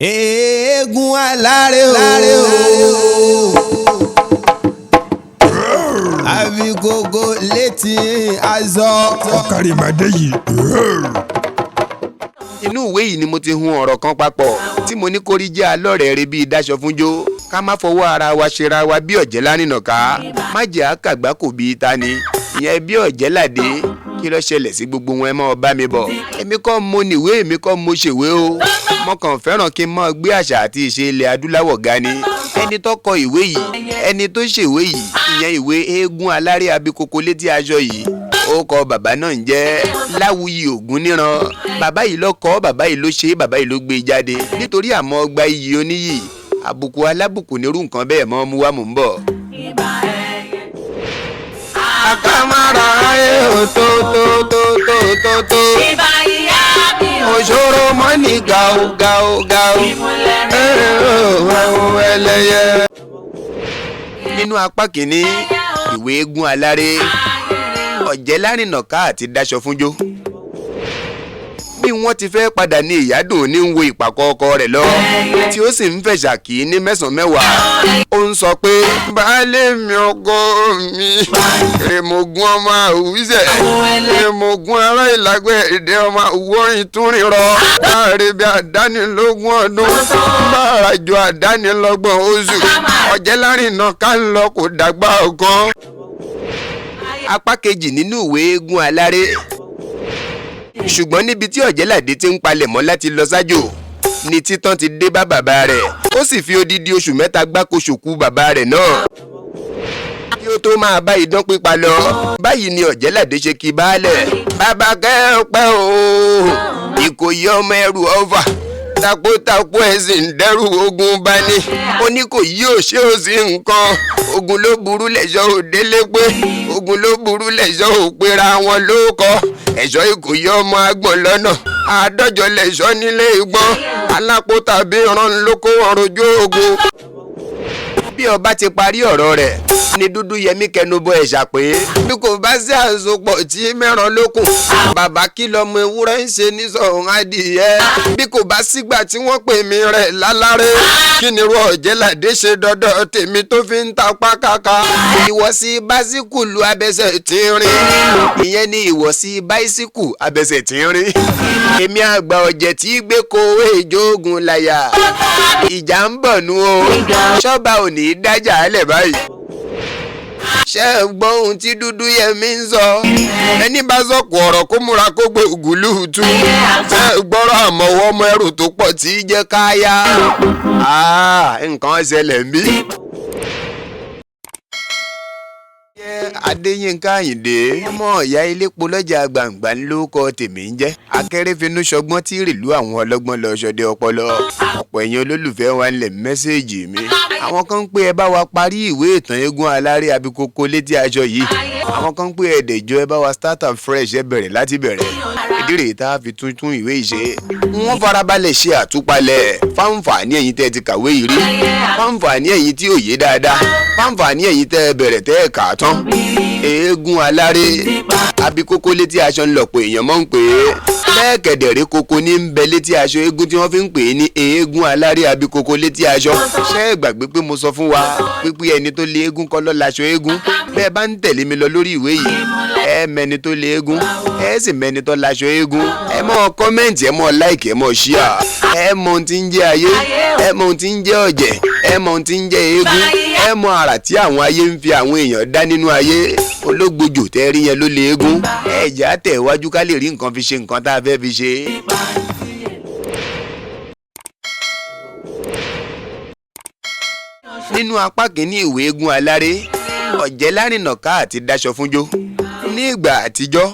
Eegun Alare o. Àfi gogo létí aṣọ. Ọ̀kàrí màdé yìí. Inú ìwé yìí ni mo ti hun ọ̀rọ̀ kan papọ̀ tí mo ní kórí jẹ́ alọ́rẹ̀ rẹ bíi dáṣọ fúnjó ká má fọwọ́ ara wa ṣera wa bí ọ̀jẹ́ lánìnàká má jẹ́ àkàgbá kò bí ta ni ìyẹn bí ọ̀jẹ́ làdé kí ló ṣẹlẹ̀ sí gbogbo wọn ẹ mọ́ bá mi bọ̀ èmi kọ́ mo níwé èmi kọ́ mo ṣèwé o mo kàn fẹ́ràn kí n mọ́ gbé àṣà àti ìṣe ilẹ̀ adúláwọ̀ ga ni ẹni tó kọ ìwé yìí ẹni tó ṣèwé yìí ìyẹn ìwé Eegun Alare abikoko létí aṣọ yìí ó kọ bàbá náà ń jẹ́ LAWUYI OGUNNIRAN bàbá yìí ló kọ bàbá yìí ló ṣe bàbá yìí ló gbé jáde nítorí àmọ́ ọgbà iyì oníyì àbùkù alábùkù nírú nǹkan bẹ́ẹ̀ mọ́ mú wá mú ń bọ̀. Akamara ò tó òṣòro mọ́ ní gàù ẹlẹ́yẹ. Nínú apá kìíní ìwé Eegun Alare ọ̀jẹ́ lárìnàká àti dáṣọ fúnjó bí wọ́n ti fẹ́ padà ní ìyádùn ní ń wo ìpàkọ́ ọkọ rẹ̀ lọ tí ó sì ń fẹ̀ṣà kì í ní mẹ́sàn-án mẹ́wàá ó ń sọ pé baálé mi ọkọ mi èmọ̀gùn ọmọ àwùjẹ èmọ̀gùn ará ìlàgbẹ́ èdè ọmọ àwòrán túnrin rọ láàrin bí àdánilógún ọdún bàràjò àdánilọ́gbọ̀n oṣù ọ̀jẹ́ lárìnàká ń lọ kò dàgbà ọ̀kan. Apá kejì nínú ìwé Eegun Alare ṣùgbọ́n níbi tí ọ̀jẹ́ládé ti ń palẹ̀mọ́ láti lọ sájò ni títàn ti dé bá bàbá rẹ̀ ó sì fi odidi oṣù mẹ́ta gbáko ṣòkú bàbá rẹ̀ náà kí ó tó máa bá idán pípa lọ báyìí ni ọ̀jẹ́ládé ṣe kí baálẹ̀ bàbá kẹ́ẹ̀pẹ́ o Ìkòyí ọmọ ẹrù ọ̀fà takótakó ẹ̀sìn dẹ́rù ogun bá ní ó ní kò yí òṣè òsì nǹkan ogun ló burú lẹ́ṣọ́ òdélé pé ogun ló burú lẹ́ṣọ́ òpera wọn ló kọ́ ẹ̀ṣọ́ Ìkòyí ọmọ agbọ̀n lọ́nà àádọ́jọ lẹ́ṣọ́ nílé ìgbọ́n alápò tàbí rán lóko ọ̀rọ̀jọ́ ogun. Bí ọba ti parí ọ̀rọ̀ rẹ̀ ni dúdú yẹmí kẹnubọ ẹ̀ṣà pé bí kò bá sí àsopọ̀ tí mẹ́ràn lókun bàbá kí lọ́mọ ewúrẹ́ ń ṣe ní sọ̀hún adìyẹ bí kò bá sígbà tí wọ́n pè mí rẹ̀ láláré kí ni irú ọ̀jẹ́ládé ṣe dọ́dọ̀ tèmi tó fi ń tapá kàkà ìwọ̀sí básíkùlù abẹsẹ̀ tínrín ìyẹn ni ìwọ̀sí báísíkù abẹsẹ̀ tínrín èmi àgbà ọ̀jẹ̀ tí gbé kowó ìjógun láyà ìjà ń bọ̀ nú o ṣọ́ba ò ní í dájà álẹ̀ báyìí. Ṣé ẹ gbọ́ ohun tí dúdú yẹmí ń sọ ẹni bá sọ̀kò ọ̀rọ̀ kó múra kó gbé ògùlùtù ṣé ẹ gbọ́rọ̀ àmọ́wọ́ ọmọ ẹrù tó pọ̀ tí í jẹ́ káyà nǹkan ṣẹlẹ̀ ń bí. Adéyínká Àyìndé ọmọ ìyá ilépo lọ́jà gbàǹgbà lórúkọ tèmi ń jẹ́ akérèfínú ṣọgbọ́n tí rìlú àwọn ọlọ́gbọ́n lọ ṣọdẹ ọpọlọ ọ̀pọ̀ èèyàn olólùfẹ́ wa ń lẹ̀ mẹ́sẹ̀gì mi àwọn kan ń pè ẹ bá wa parí ìwé ìtàn Eegun Alare abikoko létí aṣọ yìí àwọn kan ń pè ẹ dẹ̀jọ́ ẹ bá wa start and fresh ẹ bẹ̀rẹ̀ láti bẹ̀rẹ̀ ìdí rèé tá a fi tún ìwé ìṣe wọ́n farabalẹ̀ ṣe àtúpalẹ̀ fáǹfààní ẹ̀yin tẹ́ ti kàwé yìí rí fáǹfààní ẹ̀yin tí ò yé dáadáa fáǹfààní ẹ̀yin tẹ́ bẹ̀rẹ̀ tẹ́ kà á tán Eegun Alare abikoko létí aṣọ ńlọpọ̀ èèyàn mọ̀ ń pè é bẹ́ẹ̀ kẹ̀dẹ̀rẹ́ koko ní ń bẹ létí aṣọ eégún tí wọ́n fi ń pè é ní Eegun Alare abikoko létí aṣọ ṣé ẹ gbàgbé pé mo sọ fún wa pípé ẹni tó lé eégún kọ́ ló láṣọ eégún bẹ́ẹ̀ bá ń tẹ̀lé mi lọ lórí ìwé yìí ẹ mẹni tó lé eégún ẹ sì mẹni tó láṣọ eégún ẹ mọ kọ́mẹ́ǹtì ẹ mọ láìkì ẹ mọ ṣíà ẹ mọ ohun tí ń jẹ́ ayé ẹ mọ ohun tí ń jẹ́ ọ̀jẹ̀ ẹ mọ ohun tí ń jẹ́ eégún ẹ mọ àrà tí àwọn ayé ń fi àwọn èèyàn dá nínú ayé ológbòjò tẹ́ rí yẹn ló lé eégún ẹ̀já tẹ̀ wájú ká lè rí nǹkan fi ṣe nǹkan tá a fẹ́ fi ṣe. Nínú apá kìíní ìwé Eegun Alare ọ̀jẹ́ lárìnàká àti dáṣọ fúnjó ní ìgbà àtijọ́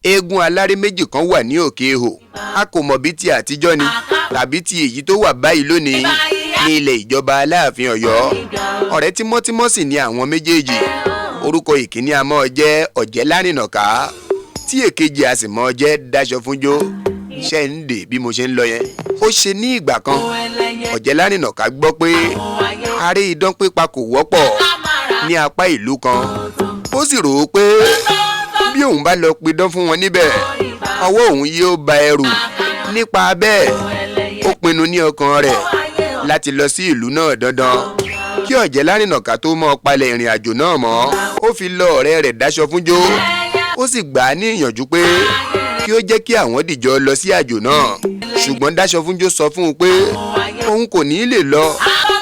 Eegun Alare méjì kan wà ní òkè ihò a kò mọ̀ bí ti àtijọ́ ni tàbí ti èyí tó wà báyìí lónìí ní ilẹ̀ ìjọba Aláàfin Ọ̀yọ́ ọ̀rẹ́ tímọ́tímọ́ sì ni àwọn méjèèjì orúkọ ìkíní a máa jẹ́ ọ̀jẹ́ lárìnàká tí èkejì a sì máa jẹ́ dáṣọ fúnjó ṣe ń dè bí mo ṣe ń lọ yẹn ó ṣe ní ìgbà kan ọ̀jẹ́ lárìnàká gbọ́ pé aré idán pípa kò wọ́pọ̀ ní apá ìlú kan ó sì rò ó pé bí òun bá lọ pidán fún wọn níbẹ̀ ọwọ́ òun yóò ba ẹrù nípa bẹ́ẹ̀ ó pinnu ní ọkàn rẹ̀ láti lọ sí ìlú náà dandan kí Ọ̀jẹ̀lárìnàká tó mọ́ palẹ̀ ìrìn àjò náà mọ́. Ó fi lọ ọ̀rẹ́ rẹ̀ dáṣọ fún jó, ó sì gbà á ní ìyànjú pé kí ó jẹ́ kí àwọn dìjọ lọ sí àjò náà. Ṣùgbọ́n dáṣọ fún jó sọ fún un pé òun kò ní lè lọ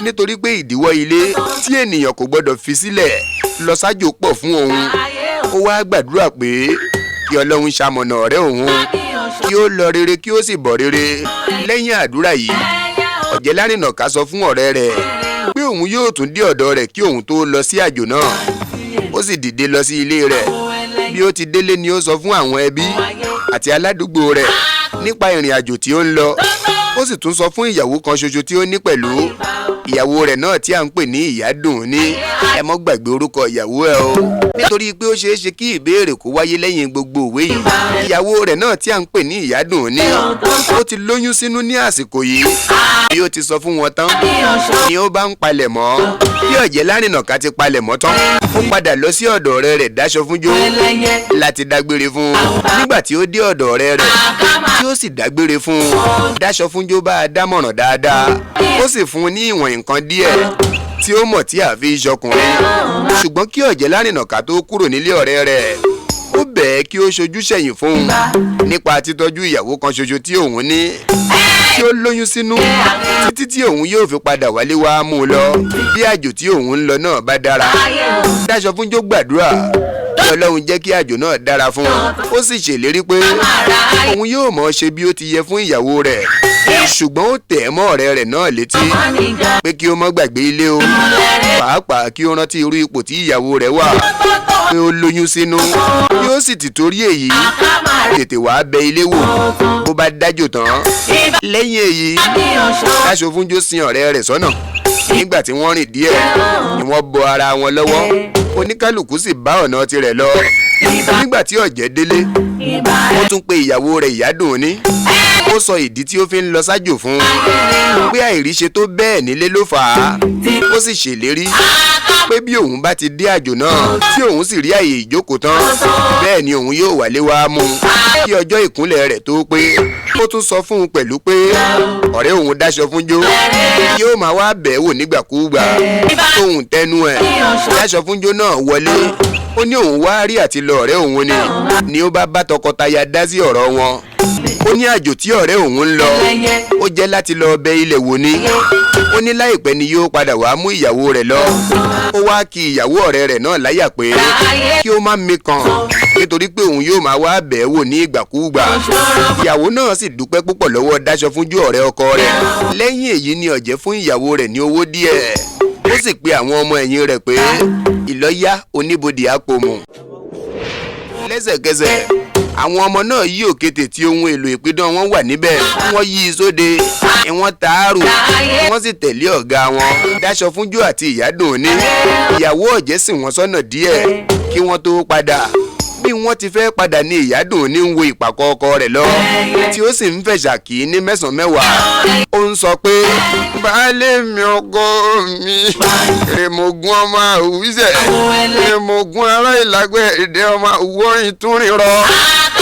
nítorí pé ìdíwọ́ ilé tí ènìyàn kò gbọ́dọ̀ fi sílẹ̀ lọ sájò pọ̀ fún òun. Ó wá gbàdúrà pé kí Ọlọ́run ṣamọ̀nà ọ̀rẹ́ òun kí ó lọ rere kí ó sì bọ̀ rere. Lẹ́yìn àdúrà yìí Ọ̀jẹ̀lárìnàká sọ fún ọ̀rẹ́ rẹ̀ pé òun yóò tún dé ọ̀dọ̀ rẹ̀ kí òun tó lọ sí àjò náà. Ó sì dìde lọ sí ilé rẹ̀. Bí ó ti délé ni ó sọ fún àwọn ẹbí àti aládùúgbò rẹ̀ nípa ìrìn àjò tí ó ń lọ. Ó sì tún sọ fún ìyàwó kan ṣoṣo tí ó ní pẹ̀lú. Ìyàwó rẹ̀ náà tí à ń pè ní Ìyádùn ní ẹ mọ́ gbàgbé orúkọ ìyàwó ẹ o nítorí pé ó ṣeé ṣe kí ìbéèrè kó wáyé lẹ́yìn gbogbo òwe yìí. Ìyàwó rẹ̀ náà tí à ń pè ní Ìyádùn ní ó ti lóyún sínú ní àsìkò yìí. Bí ó ti sọ fún wọn tán ni ó bá ń palẹ̀ mọ́. Bí Ọ̀jẹ̀lárìnàká ti palẹ̀ mọ́ tán ó padà lọ sí ọ̀dọ̀ ọ̀rẹ́ rẹ̀ dáṣọ fún jó láti dágbére fún un. Nígbà tí ó dé ọ̀dọ̀ ọ̀rẹ́ rẹ̀ tí ó sì dágbére fún un, dáṣọ fún jó bá a dámọ̀ràn dáadáa. Ó sì fún un ní ìwọ̀n nǹkan díẹ̀ tí ó mọ̀ tí a fi ṣọkùnrin. Ṣùgbọ́n kí Ọ̀jẹ̀lárìnàká tó kúrò nílé ọ̀rẹ́ rẹ̀ ó bẹ̀ẹ́ kí ó ṣojú ṣẹ̀yìn fún un nípa títọ́jú ìyàwó kan ṣoṣo tí òun ní tí ó lóyún sínú títí tí òun yóò fi padà wálé wá mú un lọ bí àjò tí òun ń lọ náà bá dára. Dáṣọ fún jó gbàdúrà kí Ọlọ́run jẹ́ kí àjò náà dára fún un. Ó sì ṣèlérí pé òun yóò mọ̀ ṣe bí ó ti yẹ fún ìyàwó rẹ̀. Ṣùgbọ́n ó tẹ̀ mọ́ ọ̀rẹ́ rẹ̀ náà létí pé kí ó má gbàgbé ilé o, pàápàá kí ó rántí irú ipò tí ìyàwó rẹ̀ wà, pé ó lóyún sínú. Yóò sì ti torí èyí tètè wá bẹ ilé wò bó bá dájò tán. Lẹ́yìn èyí dáṣọ fún jó sin ọ̀rẹ́ rẹ̀ sọ́nà. Nígbà tí wọ́n rìn díẹ̀ ni wọ́n bọ ara wọn lọ́wọ́, oníkálùkù sì bá ọ̀nà tirẹ̀ lọ. Nígbà tí Ọ̀jẹ̀ délé ó tún pe ìyàwó rẹ̀ Ìyádùn ní. Ó sọ ìdí tí ó fi ń lọ sájò fún un pé àìríṣe tó bẹ́ẹ̀ nílé ló fà á. Ó sì ṣèlérí pé bí òun bá ti dé àjò náà tí òun sì rí àyè ìjókòó tán bẹ́ẹ̀ ni òun yóò wálé wá mú un kí ọjọ́ ìkúnlẹ̀ rẹ̀ tó pé. Ó tún sọ fún un pẹ̀lú pé ọ̀rẹ́ òun dáṣọ fún jó yóò máa wá bẹ̀ẹ́ wò nígbàkúùgbà. Tóun tẹnu ẹ̀ dáṣọ fún jó náà wọlé. Ó ní òun wá rí àti lọ ọ̀rẹ́ òun ni ó bá tọkọtaya dá sí ọ̀rọ̀ wọn. Ó ní àjò tí ọ̀rẹ́ òun ń lọ ó jẹ́ láti lọ bẹ ilẹ̀ wò ni. Ó ní láìpẹ́ ni yóò padà wá mú ìyàwó rẹ̀ lọ. Ó wá kí ìyàwó ọ̀rẹ́ rẹ̀ náà láyà pé kí ó má mikàn nítorí pé òun yóò máa wá bẹ̀ẹ́ wò ní ìgbàkúùgbà. Ìyàwó náà sì dúpẹ́ púpọ̀ lọ́wọ́ dáṣọ fún jó ọ̀rẹ́ ọkọ rẹ̀. Lẹ́yìn èyí ni Ọ̀jẹ̀ fún ìyàwó rẹ̀ ní owó díẹ̀. Ó sì pe àwọn ọmọ ẹ̀yìn rẹ̀ pé ìlọ́yà oníbodè àpòmù. Lẹ́sẹ̀kẹsẹ̀ àwọn ọmọ náà yí òkété tí ohun èlò ìpidán wọn wà níbẹ̀. Wọ́n yí i sóde, wọ́n tààrù, wọ́n sì tẹ̀lé ọ̀gá wọn. Dáṣọ fún jó àti Ìyádùn ní ìyàwó Ọ̀jẹ̀ sì wọ́n sọ́nà díẹ̀ kí wọ́n tó padà. Bí wọ́n ti fẹ́ padà ní Ìyádùn ní ń wo ìpàkọ́ ọkọ rẹ̀ lọ tí ó sì ń fẹ̀ṣà kì í ní mẹ́sàn-án mẹ́wàá. Ó ń sọ pé baálé mi ọkọ mi Èrèmọ̀gún ọmọ àwùjẹ Èrèmọ̀gún ará Ìlágbẹ́ èdè ọmọ àwòrán túnrin rọ.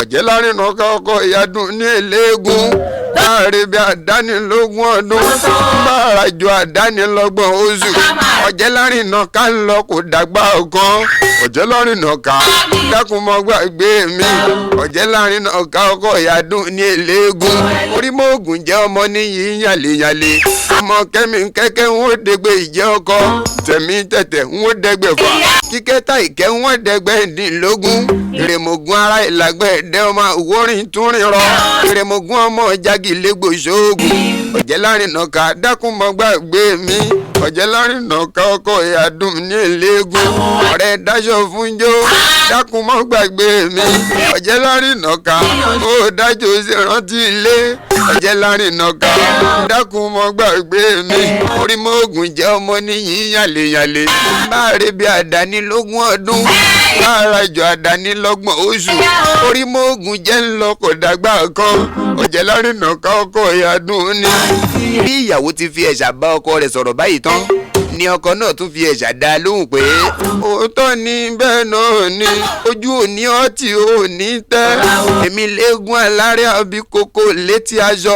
Ọ̀jẹ̀lárìnàká ọkọ Ìyádùn ní Eleegun láàrin bí àdánilógún ọdún bá àràjò àdánilọ́gbọ̀n oṣù. Ọ̀jẹ̀lárìnàká ń lọ kò dàgbà ọ̀kan. Ọ̀jẹ̀lárìnàká dákun mọ́ gbàgbé mi. Ọ̀jẹ̀lárìnàká ọkọ Ìyádùn ní Eleegun Orímọ̀ògùn jẹ́ ọmọ níyì yàlẹ́yàlẹ́. Ọmọ kẹ́mi kẹ́kẹ́ ń wó dẹgbẹ́ ìjẹ́ ọkọ tẹ̀mí tẹ̀tẹ̀ ń wó dẹgbẹ́ fà. Kíkẹ́ta ìkẹ́ ń wó dẹgbẹ́ndínlógún. Èrèmọ̀gún ará Ìlágbẹ́ ẹ̀dẹ́ ọmọ àwòrán túnrin rọ. Èrèmọ̀gún ọmọ Jágìlégbò ṣóògùn. Ọ̀jẹ̀lárìnàká dákun mọ́ gbàgbé mi. Ọ̀jẹ̀lárìnàká ọkọ Ìyádùn ní Eleegun ọ̀rẹ́ dáṣọ fún jó dákun mọ́ gbàgbé mi. Ọ̀jẹ̀lárìnàká ó dájọ́ sí rántí ilé. Ọ̀jẹ̀lárìnàká dákun mọ́ gbàgbé mi. Orímọ̀ògùn jẹ́ ọmọ níyì yàlẹ́yàlẹ́. Báàrẹ̀ bí àdánilógún ọdún láàràjò àdánilọ́gbọ̀n oṣù. Orímọ̀ògùn jẹ́ ń lọ kò dàgbà kan. Ọ̀jẹ̀lárìnàká ọkọ Ìyádùn ní. Bí ìyàwó ti fi ẹ̀ṣà bá ọkọ rẹ̀ sọ̀rọ̀ báyìí tán ni ọkọ náà tún fi ẹ̀ṣà dá lóhùn pé òótọ́ ni bẹ́ẹ̀ náà ni ojú òní ọtí òní tẹ́ èmi Eegun Alare àbí kókó létí aṣọ.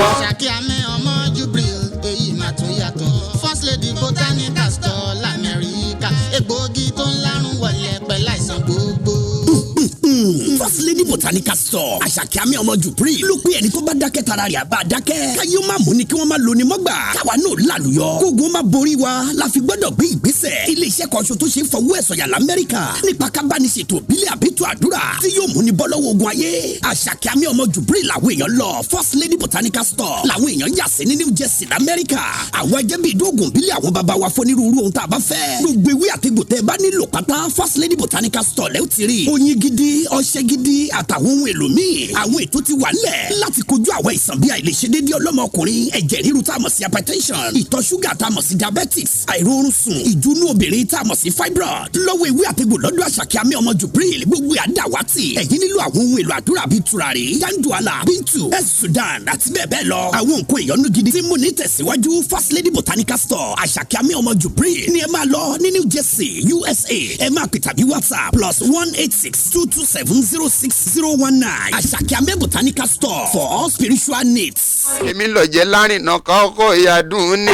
botanical store àṣàkẹ́ àmì ọmọ jùbírì ló pé ẹni tó bá dákẹ́ tara rẹ̀ àbá dákẹ́ káyé má mú ni kí wọ́n má lo ni mọ́gbà káwa náà lálùyọ kógun má borí wa la fi gbọ́dọ̀ gbé ìgbésẹ̀ iléeṣẹ́ kan ṣo tó ṣe fọwọ́ ẹ̀ sọ̀yà lamẹ́ríkà nípa kábániṣètò ìbílẹ̀ àbítú àdúrà tí yóò mú ni bọ́ lọ́wọ́ ogun ayé àṣàkẹ́ àmì ọmọ jùbírì làwọn èèyàn lọ first lady botanical store làwọn èèyàn yà sí ní New Jersey lamẹ́ríkà àwọn ẹjẹ́ bíi dóògùn ìbílẹ̀ àwọn baba wa fọ́nírúurú ohun tá a bá fẹ́ gbogbo ewé àtegbò tẹ́ bá nílò pátá first lady botanical store lẹ́wọ̀ ti rí oyin gidi ọṣẹ gidi àtàwọn ohun èlò míì àwọn ètò ti wà nílẹ̀ láti kojú àwọn ìsàn bíi àìlèṣedéédé ọlọ́mọkùnrin ẹ̀jẹ̀ ríru tá a mọ̀ sí hypertension ìtọ̀ ṣúgà tá a mọ̀ sí diabetics àìróorun sùn ìjúnú obìnrin tá a mọ̀ sí fibroid lọ́wọ́ ewé àtegbò lọ́dọ̀ àṣàkẹ́ àmì ọmọ jubril gbogbo àdáwátì ẹ̀yin nílò àwọn ohun èlò àdúrà bíi tùràrí yanduala bintu sudan àti bẹ́ẹ̀ bẹ́ẹ̀ lọ àwọn nǹkan ìyọnu gidi tí mo ní tẹ̀síwájú first lady botanical store àṣàkẹ́ àmì ọmọ jubril ni ẹ máa lọ ní New Jersey USA ẹ máa pè tàbí WhatsApp +18622706019 àṣàkẹ́ àmì botanical store for all spiritual needs. èmi lọ jẹ́ lárìnà kọ́kọ́ ìyàdùn ní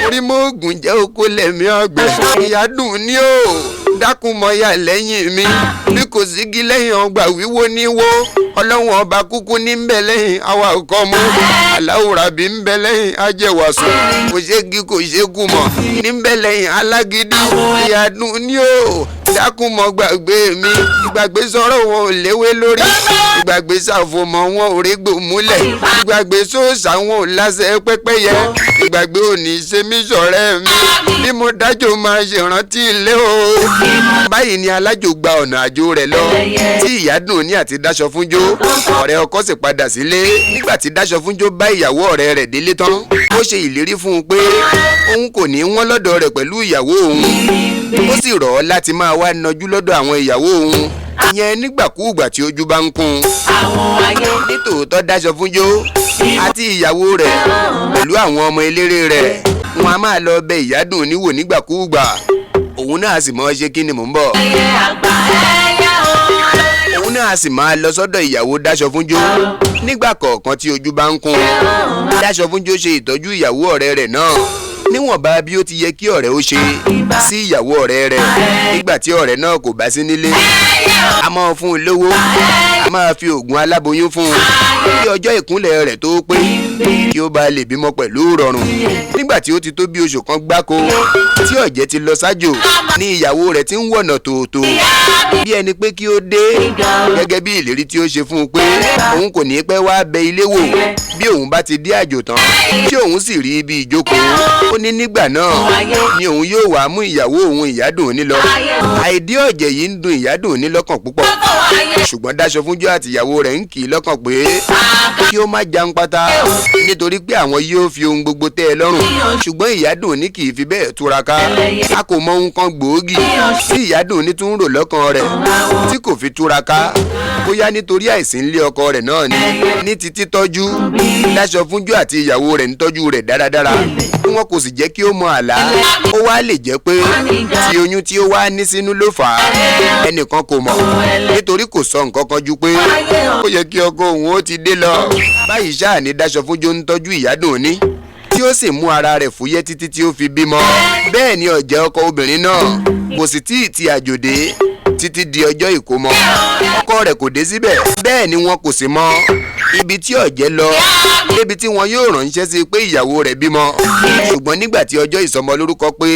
orí mọ́ọ̀gùn jẹ́ okó lẹ́mí ọ̀gbẹ́ ìyàdùn ní o dákun mọ́ ya lẹ́yìn mi bí kò sígi lẹ́yìn ọgbà wíwó níwó ọlọ́run ọba kúkú ní ń bẹ lẹ́yìn àwa ọkọ mú aláwòrán bí ń bẹ lẹ́yìn ajẹ́wàsó kò ṣégi kò ṣékù mọ́ ní ń bẹ lẹ́yìn alágídí ìyàdùn ní o dákun mọ́ gbàgbé mi ìgbàgbé sọ̀rọ̀ wọn ò léwé lórí ìgbàgbé ṣàfòmọ́ wọn ò régbò múlẹ̀ ìgbàgbé sóòṣà wọn ò láṣẹ pẹ́pẹ́yẹ ìgbàgbé ò ní ṣe mí ṣọ̀rẹ́ mi bí mo dájọ́ máa ṣèrántí ilé o. báyìí ni alájò gba ọ̀nà àjò rẹ̀ lọ tí ìyádùn ní àti dáṣọ fúnjó ọ̀rẹ́ ọkọ sì padà sílé nígbà tí dáṣọ fúnjó bá ìyàwó ọ̀rẹ́ rẹ̀ délé tán ó ṣe ìlérí fún un pé òun kò ní wọ́n lọ́dọ̀ rẹ̀ pẹ̀lú ìyàwó òun ó sì rọ̀ ọ́ láti máa wá nájú lọ́dọ̀ àwọn ìyàwó òun ìyẹn nígbàkúùgbà tí ojú bá ń kún nítòótọ́ dáṣọ fúnjó àti ìyàwó rẹ̀ pẹ̀lú àwọn ọmọ eléré rẹ̀ wọn a máa lọ bẹ ìyádùn níwò nígbàkúùgbà òun náà sì mọ ṣe kí ni mò ń bọ̀ òun náà sì máa lọ sọ́dọ̀ ìyàwó dáṣọ fúnjó nígbà kọ̀ọ̀kan tí ojú bá ń kún dáṣọ fúnjó ṣe ìtọ́jú ìyàwó ọ̀rẹ́ rẹ̀ náà níwọ̀nba bí ó ti yẹ kí ọ̀rẹ́ ó ṣe sí ìyàwó ọ̀rẹ́ rẹ̀ nígbà tí ọ̀rẹ́ náà kò bá sí nílé a máa fún un lówó a máa fi oògùn aláboyún fún un kí ọjọ́ ìkúnlẹ̀ rẹ̀ tó pé kí ó bá lè bímọ pẹ̀lú rọrùn nígbà tí ó ti tó bí oṣù kan gbáko tí ọ̀jẹ̀ ti lọ sájò ní ìyàwó rẹ̀ ti ń wọ̀nà tòótò bí ẹni pé kí ó dé gẹ́gẹ́ bí ìlérí tí ó ṣe fún un pé òun kò ní pẹ́ wá bẹ ilé wò bí òun bá ti dé àjò tán tí òun sì rí ibi ìjókòó ó ní nígbà náà ni òun yóò wá mú ìyàwó òun ìyádùn ní lọ àìdí ọ̀jẹ̀ yìí ń dùn ìyádùn ní lọ́kàn púpọ̀ ṣùgbọ́n dáṣọ fúnjó àti ìyàwó rẹ̀ ń kì í lọ́kàn pé kí ó má jan pátá nítorí pé àwọn yóò fi ohun gbogbo tẹ́ ẹ lọ́rùn ṣùgbọ́n ìyádùn ní kì í fi bẹ́ẹ̀ túraká a kò mọ ohun kan gbòógì tí ìyádùn ní tún rò lọ́kàn rẹ̀ tí kò fi túraká bóyá nítorí àìsí ńlé ọkọ rẹ̀ náà ní ti títọ́jú dáṣọ fúnjó àti ìyàwó rẹ̀ ń tọ́jú rẹ̀ dáradára wọn kò sì jẹ́ kí ó mọ àlá ó wá lè jẹ́ pé tí oyún tí ó wá ní sínú ló fà á ẹnìkan kò mọ̀ nítorí kò sọ nǹkan kan ju pé ó yẹ kí ọkọ òun ó ti dé lọ báyìí ṣáà ní dáṣọ fúnjó ń tọ́jú ìyádùn ní tí ó sì mú ara rẹ̀ fúyẹ́ títí tí ó fi bímọ bẹ́ẹ̀ ni ọ̀jẹ̀ ọkọ obìnrin náà kò sì tíì ti àjòdè títí di ọjọ́ ìkómọ ọkọ rẹ̀ kò dé síbẹ̀ bẹ́ẹ̀ ni wọn kò sì mọ ibi tí ọ̀jẹ̀ lọ débi tí wọn yóò ránṣẹ́ sí pé ìyàwó rẹ̀ bímọ ṣùgbọ́n nígbà tí ọjọ́ ìsọmọlórúkọ pé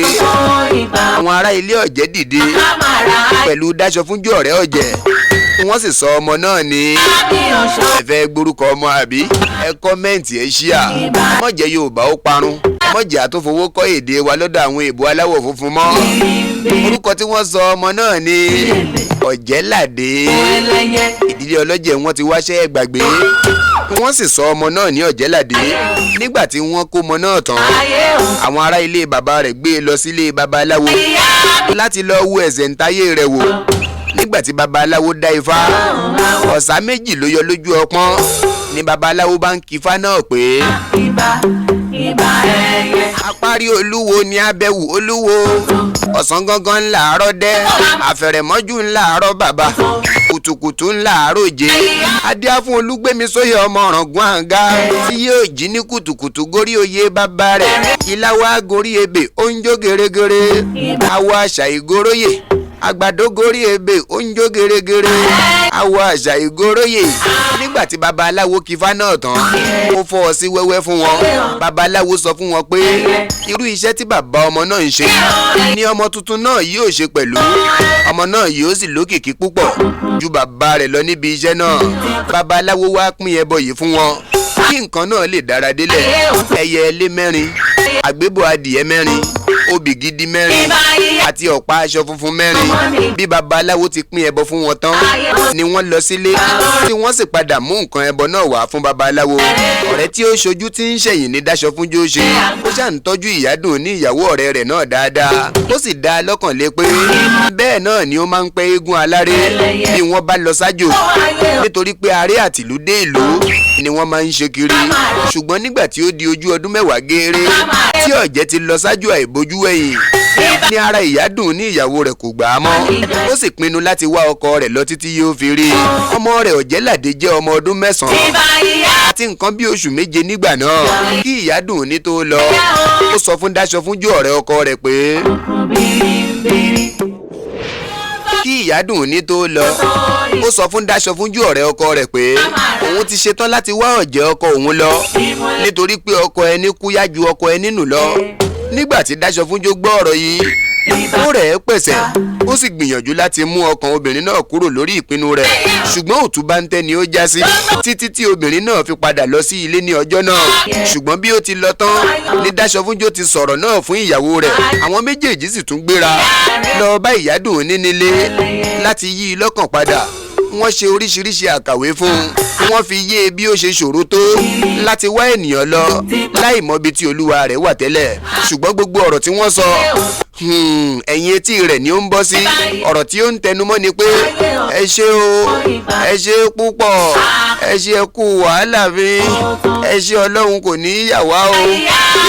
àwọn ará ilé ọ̀jẹ̀ dìde pẹ̀lú dáṣọ fúnjó ọ̀rẹ́ ọ̀jẹ̀ wọ́n sì sọ ọmọ náà ní ẹ fẹ́ gbórúkọ ọmọ àbí ẹ kọ́mẹ́ǹtì ẹ ṣíà mọ̀jẹ̀ Yorùbá ó parun mọ̀jẹ̀ àtúnfowó kọ́ èdè wa lọ́dọ̀ àwọn èèbó aláwọ̀ funfun mọ́ orúkọ tí wọ́n sọ ọmọ náà ní Ọ̀jẹ̀ládé ìdílé ọlọ́jẹ̀ wọn ti wáṣẹ́ gbàgbé wọ́n sì sọ ọmọ náà ní Ọ̀jẹ̀ládé nígbà tí wọ́n kó ọmọ náà tán àwọn ará ilé bàbá rẹ̀ gbé e lọ sílé babaláwo láti lọ wo ẹ̀ṣẹ̀ ńtáyé rẹ̀ wò nígbà tí babaláwo dá ifá ọ̀sà méjì ló yọ lójú ọpọ́n ni babaláwo bá ń kífá náà pé apárí olúwo ni abẹ́wò olúwo ọ̀sán gangan ńlá àárọ̀ dẹ́ àfẹ̀rẹ̀mọ́jú ńlá àárọ̀ bàbá kùtùkùtù ńlá àárọ̀ jẹ́ adíá fún olúgbẹ́mi sóyè ọmọ ọ̀ràngún àǹgá tí yóò jí ní kùtùkùtù górí oyè bàbá rẹ̀ ìláwá gorí ebè ó ń jó gèrègèrè àwọ̀ àṣà ìgóróyè àgbàdo gorí ebè ó ń jó gèrègèrè àwọ̀ àṣà ìgòròyè. nígbà tí babaláwo kífá náà tán ó fọ́ ọ sí wẹ́wẹ́ fún wọn. babaláwo sọ fún wọn pé irú iṣẹ́ tí bàbá ọmọ náà ń ṣe ni ọmọ tuntun náà yóò ṣe pẹ̀lú. ọmọ náà yóò sì lókìkí púpọ̀ ju bàbá rẹ̀ lọ níbi iṣẹ́ náà. babaláwo wá pín ẹbọ yìí fún wọn kí nǹkan náà lè dára délẹ̀. ẹyẹ ẹlé mẹ́rin, àgbébọ̀ adìẹ mẹ́rin, obì gidi mẹ́rin àti ọ̀pá aṣọ funfun mẹ́rin. bí babaláwo ti pín ẹbọ fún wọn tán ni wọ́n lọ sílé tí wọ́n sì padà mú nǹkan ẹbọ náà wá fún babaláwo. ọ̀rẹ́ tí ó ṣojú tí ń ṣẹ̀yìn ní dáṣọ fún jóṣe ó ṣáà ń tọ́jú ìyádùn ní ìyàwó ọ̀rẹ́ rẹ̀ náà dáadáa. ó sì dá a lọ́kàn lé pé bẹ́ẹ̀ náà ni ó máa ń pẹ́ eégún aláré bí wọ́n bá lọ sájò nítorí pé aré àtìlú dé ìlú ni wọ́n máa ń ṣe kiri. ṣùgbọ́n nígbà tí ó di ojú ọdún mẹ́wàá gééré tí ọ̀jẹ̀ ti lọ sájò àìbójú wẹ̀yìn ní ara ìyádùn ní ìyàwó rẹ̀ kò gbà á mọ́. ó sì pinnu láti wá ọkọ rẹ̀ lọ títí yóò fi rí i. ọmọ rẹ̀ Ọ̀jẹ́ládé jẹ́ ọmọ ọdún 9 àti nǹkan bí oṣù 7 nígbà náà kí ìyádùn ní tó lọ. ó sọ fún dáṣọ fúnjú ọ̀rẹ́ ọkọ rẹ̀ pé kí ìyádùn ní tó lọ. ó sọ fún dáṣọ fúnjú ọ̀rẹ́ ọkọ rẹ̀ pé òun ti ṣetán láti wá ọ̀jẹ̀ ọkọ òun lọ nítorí pé ọkọ ẹni kú yá ju ọkọ ẹni nù lọ. nígbà tí dáṣọ fúnjú gbọ́ ọ̀rọ̀ yìí ó rẹ̀ ẹ́ pẹ̀sẹ̀ ó sì gbìyànjú láti mú ọkàn obìnrin náà kúrò lórí ìpinnu rẹ̀ ṣùgbọ́n òtúbáńtẹ́ ni ó já sí títí tí obìnrin náà fi padà lọ sí ilé ní ọjọ́ náà. ṣùgbọ́n bí ó ti lọ tán ní dáṣọ fúnjú ti sọ̀rọ̀ náà fún ìyàwó rẹ̀. àwọn méjèèjì sì tún gbéra lọ bá ìyádùn nínílé láti yí i lọ́kàn padà. wọ́n ṣe oríṣiríṣi àkàwé fún un wọ́n fi yé e bí ó ṣe ṣòro tó láti wá ènìyàn lọ láì mọ ibi tí olúwa rẹ̀ wà tẹ́lẹ̀. ṣùgbọ́n gbogbo ọ̀rọ̀ tí wọ́n sọ ẹ̀yìn etí rẹ̀ ni ó ń bọ́ sí. ọ̀rọ̀ tí ó ń tẹnumọ́ ni pé ẹ ṣé o, ẹ ṣé púpọ̀, ẹ ṣé kú wàhálà mi, ẹ ṣé Ọlọ́run kò ní í yà wá o,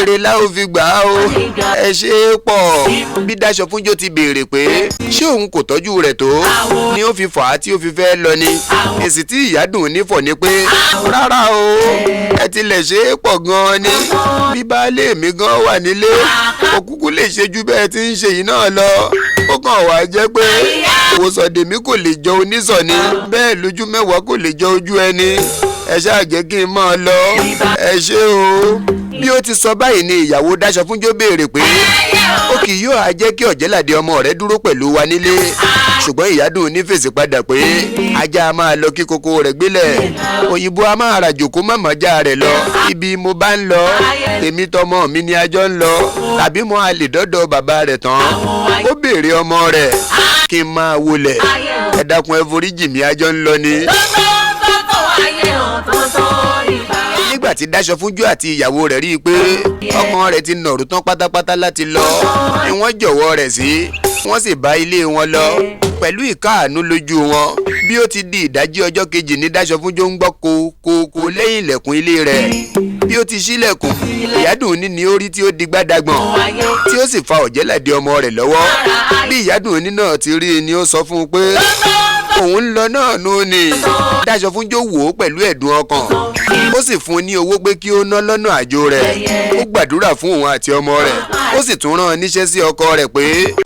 ire la ó fi gbà á o, ẹ ṣé pọ̀. bí dáṣọ fúnjó ti béèrè pé ṣé òun kò tọ́jú rẹ̀ tó ni ó fi fà á tí ó fi fẹ́ lọ ni. èsì tí ìyádùn nífọ̀ ni pé rárá o, ẹ tilẹ̀ ṣe é pọ̀ gan-an ni. bí baálé mi gan wà nílé òkúkú lè ṣe ju bẹ́ẹ̀ tí ń ṣe yìí náà lọ. ó kàn wá jẹ́ pé òwòsàndèmí kò lè jọ onísọ̀ni bẹ́ẹ̀ lójú mẹ́wàá kò lè jọ ojú ẹni. ẹ ṣáà jẹ́ kí n máa lọ, ẹ ṣé o. bí ó ti sọ báyìí ni ìyàwó dáṣọ fúnjó béèrè pé ó kì yóò á jẹ́ kí Ọ̀jẹ́ládé ọmọ rẹ̀ dúró pẹ̀lú wa nílé. ṣùgbọ́n ìyádùn ní fèsì padà pé ajá a máa lọ kí kókó rẹ̀ gbélẹ̀, òyìnbó a máa ra jòkó mọ̀mọ́já rẹ̀ lọ. ibi mo bá ń lọ tèmi tọmọ mi ni ajọ́ ń lọ tàbí mo a lè dọ́dọ̀ bàbá rẹ̀ tán. ó béèrè ọmọ rẹ̀ kí n máa wọlẹ̀ ẹ dákun ẹ foríjì mi ajọ́ ń lọ ni. nígbà tí dáṣọ fúnjú àti ìyàwó rẹ̀ rí i pé ọkàn rẹ̀ ti nọ̀rù tán pátápátá láti lọ ni wọ́n jọ̀wọ́ rẹ̀ sí. wọ́n sì bá ilé wọn lọ pẹ̀lú ìkáàánú lójú wọn. bí ó ti di ìdájí ọjọ́ kejì ní dáṣọ fúnjú ń gbọ́ kókókó lẹ́yìn ilẹ̀kùn ilé rẹ̀. bí ó ti ṣílẹ̀kùn ìyádùn ní ni ó rí tí ó di gbádàgbọ̀n tí ó sì fa Ọ̀jẹ́ládé ọmọ rẹ̀ lọ́wọ́. bí ìyádùn ní náà ti rí i ni ó sọ fún un pé òun ń lọ náà nù ni. dáṣọ fúnjú wò ó pẹ̀lú ẹ̀dùn ọkàn ó sì fún un ní owó pé kí ó ná lọ́nà àjò rẹ̀. ó gbàdúrà fún òun àti ọmọ rẹ̀ ó sì tún rán níṣẹ́ sí ọkọ rẹ̀ pé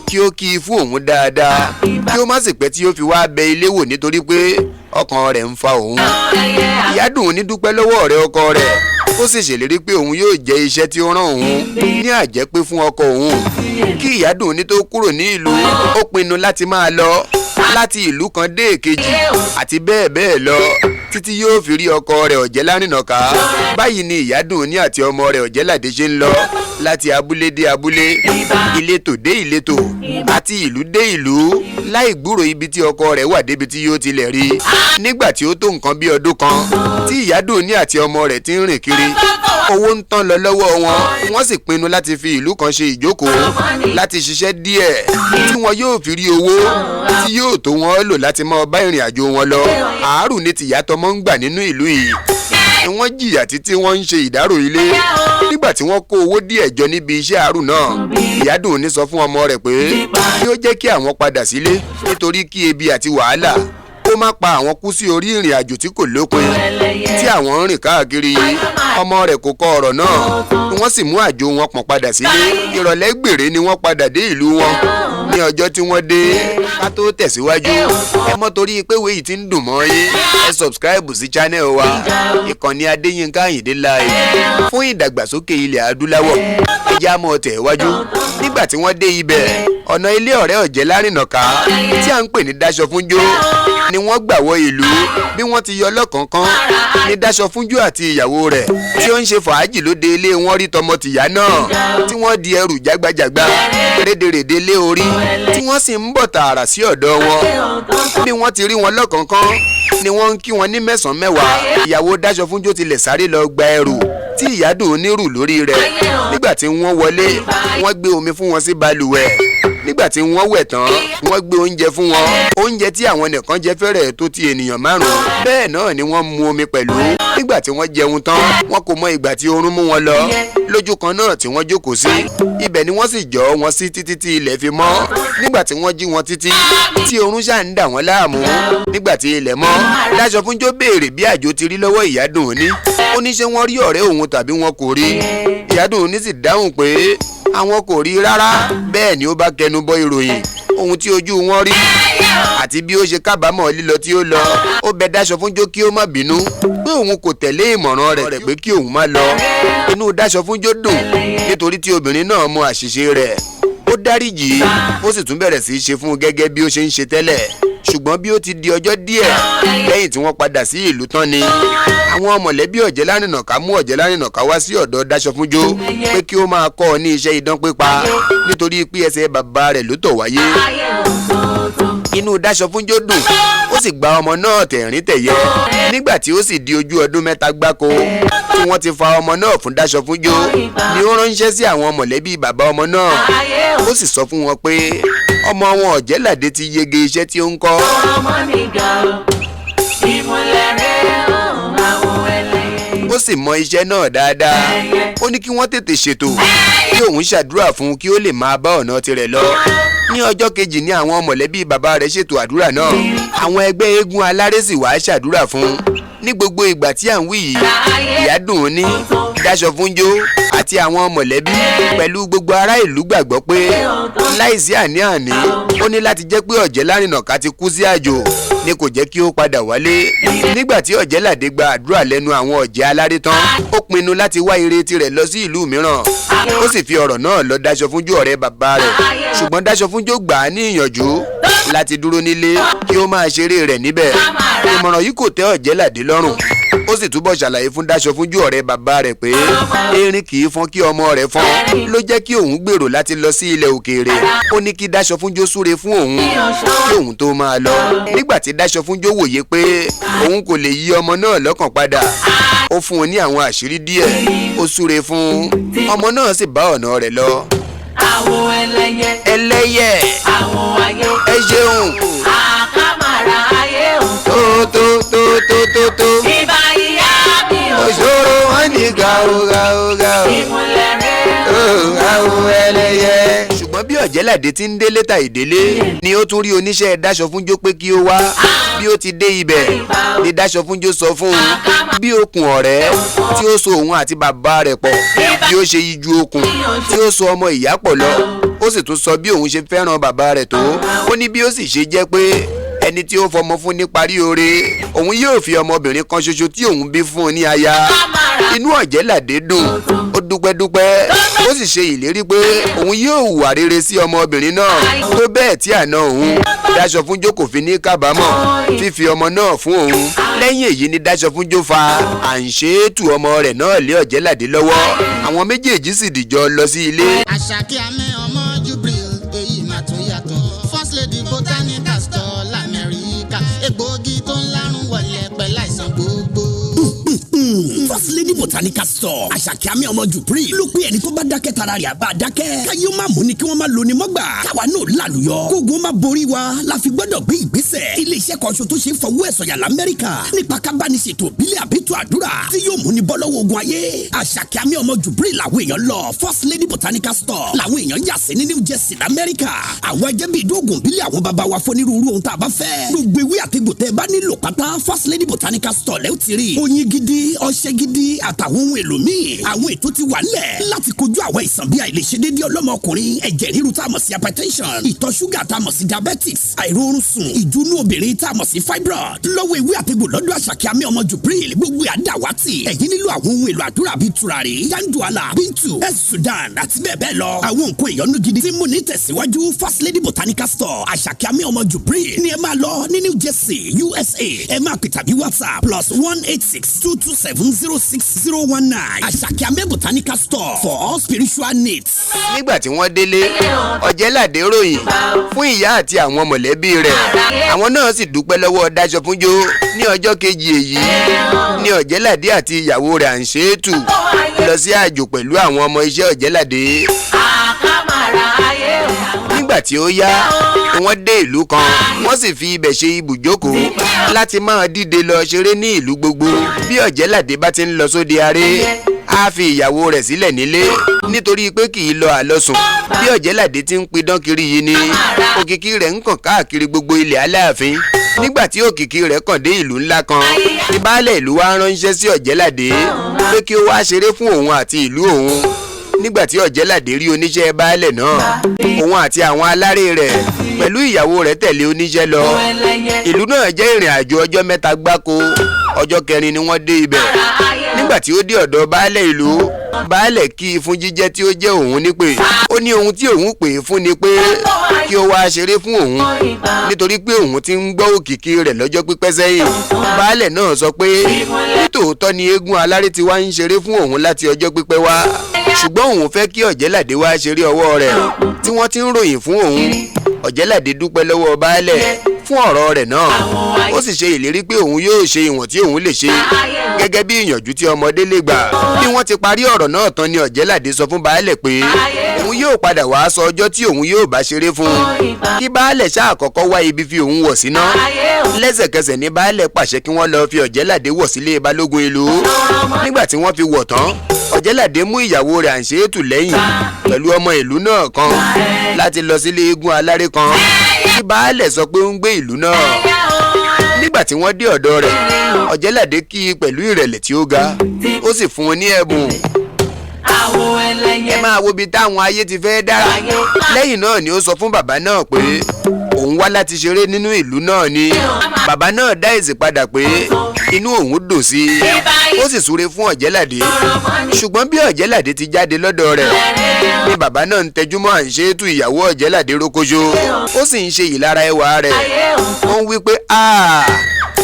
kí ó kí i fún òun dáadáa kí ó má sì pẹ́ tí ó fi wá bẹ ilé wò nítorí pé ọkàn rẹ̀ ń fa òun. ìyádùn ní dúpẹ́ lọ́wọ́ ọ̀rẹ́ ọkọ rẹ̀ ó sì ṣèlérí pé òun yóò jẹ́ iṣẹ́ tí ó rán òun ní àjẹpé fún ọkọ òun. kí ìyádùn ní tó kúrò ní ìlú ó pinnu láti máa lọ láti ìlú kan dé èkejì àti bẹ́ẹ̀ bẹ́ẹ̀ lọ títí yóò fi rí ọkọ rẹ̀ Ọ̀jẹ́lárìnàká. báyìí ni ìyádùn ní àti ọmọ rẹ̀ Ọ̀jẹ́ládé ṣe ń lọ láti abúlé dé abúlé, ìletò dé ìletò àti ìlú dé ìlú láì gbúrò ibi tí ọkọ rẹ̀ wà débi tí yóò tilẹ̀ rí. nígbà tí ó tó nǹkan bí ọdún kan tí ìyádùn ní àti ọmọ rẹ̀ ti ń rìn kiri owó ń tán lọ lọ́wọ́ wọn. wọ́n sì pinnu láti fi ìlú kan ṣe ìjókòó láti ṣiṣẹ́ díẹ̀ tí wọn yóò fi rí owó tí yóò tó wọn lò láti máa bá ìrìn àjò wọn lọ. àárù ní tìyàtọ̀ mọ́ ń gbà nínú ìlú yìí ni wọ́n jìyà títí wọ́n ń ṣe ìdárò ilé. nígbà tí wọ́n kó owó díẹ̀ jọ níbi iṣẹ́ àárù náà ìyádùn ní sọ fún ọmọ rẹ̀ pé kí ó jẹ́ kí àwọn padà sílé nítorí kí ebi àti wàhálà kó má pa àwọn kú sí orí ìrìn àjò tí kò lópin tí àwọn ń rìn káàkiri. ọmọ rẹ̀ kò kọ ọ̀rọ̀ náà wọ́n sì mú àjò wọn pọ̀n padà sílé. ìrọ̀lẹ́ gbèrè ni wọ́n padà dé ìlú wọn. ní ọjọ́ tí wọ́n dé ká tó tẹ̀síwájú ẹ mọ́ torí pé wéyìí ti ń dùn mọ́ yín ẹ subscribe sí channel wa ìkànnì Adéyínká Àyìndé Live fún ìdàgbàsókè ilẹ̀ adúláwọ̀. ẹ já mọ́ tẹ̀ wájú. nígbà tí wọ́n dé ibẹ̀ ọ̀nà ilé ọ̀rẹ́ Ọ̀jẹ̀lárìnàká tí à ń pè ní Dáṣọfúnjó ni wọ́n gbà wọ ìlú. bí wọ́n ti yọ lọ́kọ̀ọ̀kan ní Dáṣọfúnjó àti ìyàwó rẹ̀ tí ó ń ṣe fàájì lóde ilé wọn rí tọmọtìyá náà tí wọ́n di ẹrù jágbajàgba rédèrèdè lé orí tí wọ́n sì ń bọ̀ tààrà sí ọ̀dọ̀ wọn. bí wọ́n ti rí wọn lọ́kọ̀ọ̀kan ni wọ́n ń kí wọn ní mẹ́sàn-án mẹ́wàá. ìyàwó Dáṣọfúnjó tilẹ̀ sáré lọ gba ẹrù tí ìyádùn onírù lórí rẹ̀. nígbà tí wọ́n wọlé wọ́n gbé omi fún wọn sí balùwẹ̀. nígbà tí wọ́n wẹ̀ tán wọ́n gbé oúnjẹ fún wọn. oúnjẹ tí àwọn nìkan jẹ fẹ́rẹ̀ tó ti ènìyàn márùn-ún. bẹ́ẹ̀ náà ni wọ́n mu omi pẹ̀lú. nígbà tí wọ́n jẹun tán wọn kò mọ ìgbà tí oorun mú wọn lọ. lójú kan náà tí wọ́n jókòó sí ibẹ̀ ni wọ́n sì jọ wọn sí títí tí ilẹ̀ fi mọ́. nígbà tí wọ́n jí wọn títí tí oorun ṣáà ń dà wọ́n láàmú. nígbà tí ilẹ̀ mọ́ Dáṣọfúnjó béèrè bí àjò ti rí lọ́wọ́ ìyádùn òní. ó ní ṣé wọ́n rí ọ̀rẹ́ òun tàbí wọn kò rí. ìyádùn òní sì dáhùn pé àwọn kò rí rárá. bẹ́ẹ̀ ni ó bá kẹnu bọ ìròyìn ohun tí ojú wọn rí àti bí ó ṣe kábàámọ̀ lílọ tí ó lọ. ó bẹ Dáṣọfúnjó kí ó má bínú pé òun kò tẹ̀lé ìmọ̀ràn rẹ̀ pé kí òun má lọ. inú Dáṣọfúnjó dùn nítorí tí obìnrin náà mọ àṣìṣe rẹ̀. ó dáríjì ó sì tún bẹ̀rẹ̀ sí í ṣe fún un gẹ́gẹ́ bí ó ṣe ń ṣe tẹ́lẹ̀. ṣùgbọ́n bí ó ti di ọjọ́ díẹ̀ lẹ́yìn tí wọ́n padà sí ìlú tán ni àwọn mọ̀lẹ́bí Ọ̀jẹ̀lárìnàká mú Ọ̀jẹ̀lárìnàká wá sí ọ̀dọ̀ Dáṣọfúnjó pé kí ó máa kọ́ ọ ní iṣẹ́ idán pípa nítorí pé ẹsẹ̀ bàbá rẹ̀ ló tọ̀ wáyé. inú Dáṣọfúnjó dùn ó sì gba ọmọ náà tẹ̀rín tẹ̀yẹ. nígbà tí ó sì di ojú ọdún mẹ́ta gbáko tí wọ́n ti fa ọmọ náà fún Dáṣọfúnjó ni ó ránṣẹ́ sí àwọn mọ̀lẹ́bí bàbá ọmọ náà. ó sì sọ fún wọn pé ọmọ wọn Ọ̀jẹ̀ládé ti yege iṣẹ́ tí ó ń kọ́. ó sì mọ iṣẹ́ náà dáadáa. ó ní kí wọ́n tètè ṣètò kí òun ṣàdúrà fún un kí ó lè máa bá ọ̀nà tirẹ̀ lọ. ní ọjọ́ kejì ni àwọn mọ̀lẹ́bí bàbá rẹ̀ ṣètò àdúrà náà. àwọn ẹgbẹ́ eégún aláré sì wá ṣàdúrà fún un. ní gbogbo ìgbà tí à ń wí yìí ìyádùn òní Dáṣọfúnjó àti àwọn mọ̀lẹ́bí pẹ̀lú gbogbo ará ìlú gbàgbọ́ pé láìsí àní-àní ó ní láti jẹ́ pé Ọ̀jẹ̀lárìnàká ti kú sí àjò ni kò jẹ́ kí ó padà wálé. nígbà tí Ọ̀jẹ̀ládé gba àdúrà lẹ́nu àwọn ọ̀jẹ̀ aláré tán ó pinnu láti wá ire tirẹ̀ lọ sí ìlú mìíràn. ó sì fi ọ̀rọ̀ náà lọ Dáṣọfúnjó ọ̀rẹ́ bàbá rẹ̀. ṣùgbọ́n Dáṣọfúnjó gbà á ní ìyànjú láti dúró nílé kí ó máa ṣeré rẹ̀ níbẹ̀. ìmọ̀ràn yìí kò tẹ́ Ọ̀jẹ̀ládé lọ́rùn. ó sì túbọ̀ ṣàlàyé fún Dáṣọfúnjó ọ̀rẹ́ bàbá rẹ̀ pé erin kì í fọ́n kí ọmọ rẹ̀ fọ́n ló jẹ́ kí òun gbèrò láti lọ sí ilẹ̀ òkèèrè. ó ní kí Dáṣọfúnjó súre fún òun kí òun tó máa lọ. nígbà tí Dáṣọfúnjó wòye pé òun kò lè yí ọmọ náà lọ́kàn padà ó fún un ní àwọn àṣírí díẹ̀ ó súre fún ọmọ náà sì bá ọ̀nà rẹ̀ lọ. àwọn ẹlẹ́yẹ àwọn ayé ẹ ṣeun àkàmàrà ayé òun tó ìbá ìyá mi ò òṣòro wọn ní gàù ìmúlẹ̀ rẹ̀ àwọn ẹlẹ́yẹ. ṣùgbọ́n bí Ọ̀jẹ̀ládé ti ń délé ta ìdélé ni ó tún rí oníṣẹ́ Dáṣọfúnjó pé kí ó wá. bí ó ti dé ibẹ̀ ni Dáṣọfúnjó sọ fún un bí okùn ọ̀rẹ́ tí ó so òun àti bàbá rẹ̀ pọ̀ bí ó ṣe yíjú okùn tí ó so ọmọ ìyá pọ̀ lọ. ó sì tún sọ bí òun ṣe fẹ́ràn bàbá rẹ̀ tó. ó ní bí ó sì ṣe jẹ́ pé ẹni tí ó fọmọ fún ní parí oore òun yóò fi ọmọbìnrin kan ṣoṣo tí òun bí fún un ní aya. inú Ọ̀jẹ̀ládé dùn ó dúpẹ́ ó sì ṣe ìlérí pé òun yóò hùwà rere sí ọmọbìnrin náà tó bẹ́ẹ̀ tí àná òun Dáṣọfúnjó kò fi ní kábàámọ̀ fífi ọmọ náà fún òun. lẹ́yìn èyí ni Dáṣọfúnjó fa àǹṣeétù ọmọ rẹ̀ náà lé Ọ̀jẹ̀ládé lọ́wọ́. àwọn méjèèjì sì dìjọ lọ sí ilé. Àṣàkí àmì ọmọ Jubril èyí mà tún yàtọ̀ First Lady Botanical Store l'Amẹ́ríkà egbòogi tó ń lárùn wọlé pẹ̀lú àìsàn gbogbo. First Lady Botanical Store Àṣàkẹ́ àmì ọmọ Jùpírì ló pé ẹni tó bá dákẹ́ tara rẹ̀ àbá dákẹ́ káyé ó má mú ni kí wọ́n má lo ni mọ́gbà káwa náà lálùyọ kógun má borí wa la fi gbọ́dọ̀ gbé ìgbésẹ̀ ilé-iṣẹ́ kan ṣo tó ṣe fọwọ́ ẹ̀ sọ̀yà l'Amẹ́ríkà nípa kábániṣètò ìbílẹ̀ àbètò àdúrà tí yóò mú ni bọ́ lọ́wọ́ ogun ayé Àṣàkẹ́ àmì ọmọ Jùpírì làwọn èèyàn lọ First Lady Botanical Store làwọn èèyàn yà sí ní New Jersey l'Amẹ́ríkà àwọn ẹjẹ́ bíi ìdóògùn ìbílẹ̀ àwọn baba wa fọ́nírúurú ohun tá a bá fẹ́ gbogbo ewé àtegbò tẹ́ bá nílò pátá First Lady Botanical Store lẹ́ ó ti rí oyin gidi ọṣẹ gidi àtàwọn ohun èlò míì àwọn ètò ti wà nílẹ̀ láti kojú àwọn ìsàn bíi àìlèṣedéédé ọlọ́mọkùnrin ẹ̀jẹ̀ ríru tá a mọ̀ sí hypertension ìtọ̀ ṣúgà tá a mọ̀ sí diabetics àìróorun sùn ìjúnú obìnrin tá a mọ̀ sí fibroid lọ́wọ́ ewé àtegbò lọ́dọ̀ Àṣàkẹ́ àmì ọmọ Jùpírì gbogbo àdáwátì ẹ̀yin nílò àwọn ohun èlò àdúrà bíi tùràrí yanduala bíntu sudan àti bẹ́ẹ̀ bẹ́ẹ̀ lọ àwọn nǹkan ìyọnu gidi tí mo ní tẹ̀síwájú First Lady Botanical Store Àṣàkẹ́ àmì ọmọ Jùpírì ni ẹ máa lọ ní New Jersey USA ẹ máa pè tàbí WhatsApp +18622706019 Àṣàkẹ́ àmì Botanical Store for all spiritual needs. nígbà tí wọ́n délé Ọ̀jẹ̀ládé ròyìn fún ìyá àti àwọn mọ̀lẹ́bí rẹ̀ àwọn náà sì dúpẹ́ lọ́wọ́ Dáṣọfúnjó ní ọjọ́ kejì èyí ní Ọ̀jẹ̀ládé àti ìyàwó rẹ̀ Àǹṣétù lọ sí àjò pẹ̀lú àwọn ọmọ iṣẹ́ Ọ̀jẹ̀ládé. nígbà tí ó yá wọ́n dé ìlú kan wọ́n sì fi ibẹ̀ ṣe ibùjókòó láti máa dìde lọ ṣeré ní ìlú gbogbo bí Ọ̀jẹ̀ládé bá ti ń lọ sóde aré a fi ìyàwó rẹ̀ sílẹ̀ nílé nítorí pé kì í lọ àlọ́sùn bí Ọ̀jẹ̀ládé ti ń pidán kiri yìí ni òkìkí rẹ̀ ń kàn káàkiri gbogbo ilẹ̀ Aláàfin nígbà tí òkìkí rẹ̀ kàn dé ìlú ńlá kan ní baálẹ̀ ìlú wa ránṣẹ́ sí Ọ̀jẹ̀ládé pé kí ó wá ṣeré fún òun àti ìlú òun nígbà tí Ọ̀jẹ̀ládé rí oníṣẹ́ baálẹ̀ náà òun àti àwọn aláré rẹ̀ pẹ̀lú ìyàwó rẹ̀ tẹ̀lé oníṣẹ́ lọ ìlú náà jẹ́ ìrìn àjò ọjọ́ 3 gbáko ọjọ́ 4 ni wọ́n dé ibẹ̀ nígbà tí ó dé ọ̀dọ̀ baálẹ̀ ìlú baálẹ̀ kí i fún jíjẹ́ tí ó jẹ́ òun nípè ó ní ohun tí òun pè é fún ni pé kí ó wá ṣeré fún òun nítorí pé òun ti ń gbọ́ òkìkí rẹ̀ lọ́jọ́ pípẹ́ sẹ́yìn baálẹ̀ náà sọ pé nítòótọ́ ni Eegun Alare ti wá ń ṣeré fún òun láti ọjọ́ pípẹ́ wá ṣùgbọ́n òun fẹ́ kí Ọ̀jẹ̀ládé wá ṣeré ọwọ́ rẹ̀ tí wọ́n ti ń ròyìn fún òun Ọ̀jẹ̀ládé dúpẹ́ lọ́wọ́ baálẹ̀ fún ọ̀rọ̀ rẹ̀ náà ó sì ṣe ìlérí pé òun yóò ṣe ìwọ̀n tí òun lè ṣe gẹ́gẹ́ bí ìyànjú tí ọmọdé lè gbà bí wọ́n ti parí ọ̀rọ̀ náà tán ni Ọ̀jẹ̀ládé sọ fún baálẹ̀ pé òun yóò padà wá sọ ọjọ́ tí òun yóò bá ṣeré fún un kí baálẹ̀ ṣáà kọ́kọ́ wá ibi fi òun wọ̀ síná lẹ́sẹ̀kẹsẹ̀ ní baálẹ̀ pàṣẹ kí wọ́n lọ fi Ọ̀jẹ̀ládé wọ̀ sílé balógun ìlú nígbà tí wọ́n fi wọ̀ tán Ọ̀jẹ̀ládé mú ìyàwó rẹ̀ Àǹṣétù lẹ́yìn pẹ̀lú ọmọ ìlú náà kan láti lọ sílé Eegun Alare kan tí baálẹ̀ sọ pé ó ń gbé ìlú náà nígbà tí wọ́n dé ọ̀dọ̀ rẹ̀ Ọ̀jẹ̀ládé kí i pẹ̀lú ìrẹ̀lẹ̀ tí ó ga ó sì fún un ní ẹ̀bùn ẹ máa wo ibi táwọn ayé ti fẹ́ dára lẹ́yìn náà ni ó sọ fún bàbá náà pé òun wá láti ṣeré nínú ìlú náà ni bàbá náà dá èsì padà pé inú òun dùn sí i ó sì súre fún Ọ̀jẹ̀ládé ṣùgbọ́n bí Ọ̀jẹ̀ládé ti jáde lọ́dọ̀ rẹ̀ ni bàbá náà ń tẹjúmọ́ Àǹṣétù ìyàwó Ọ̀jẹ̀ládé rókóṣó ó sì ń ṣe ìlara ẹwà rẹ̀ ó ń wí pé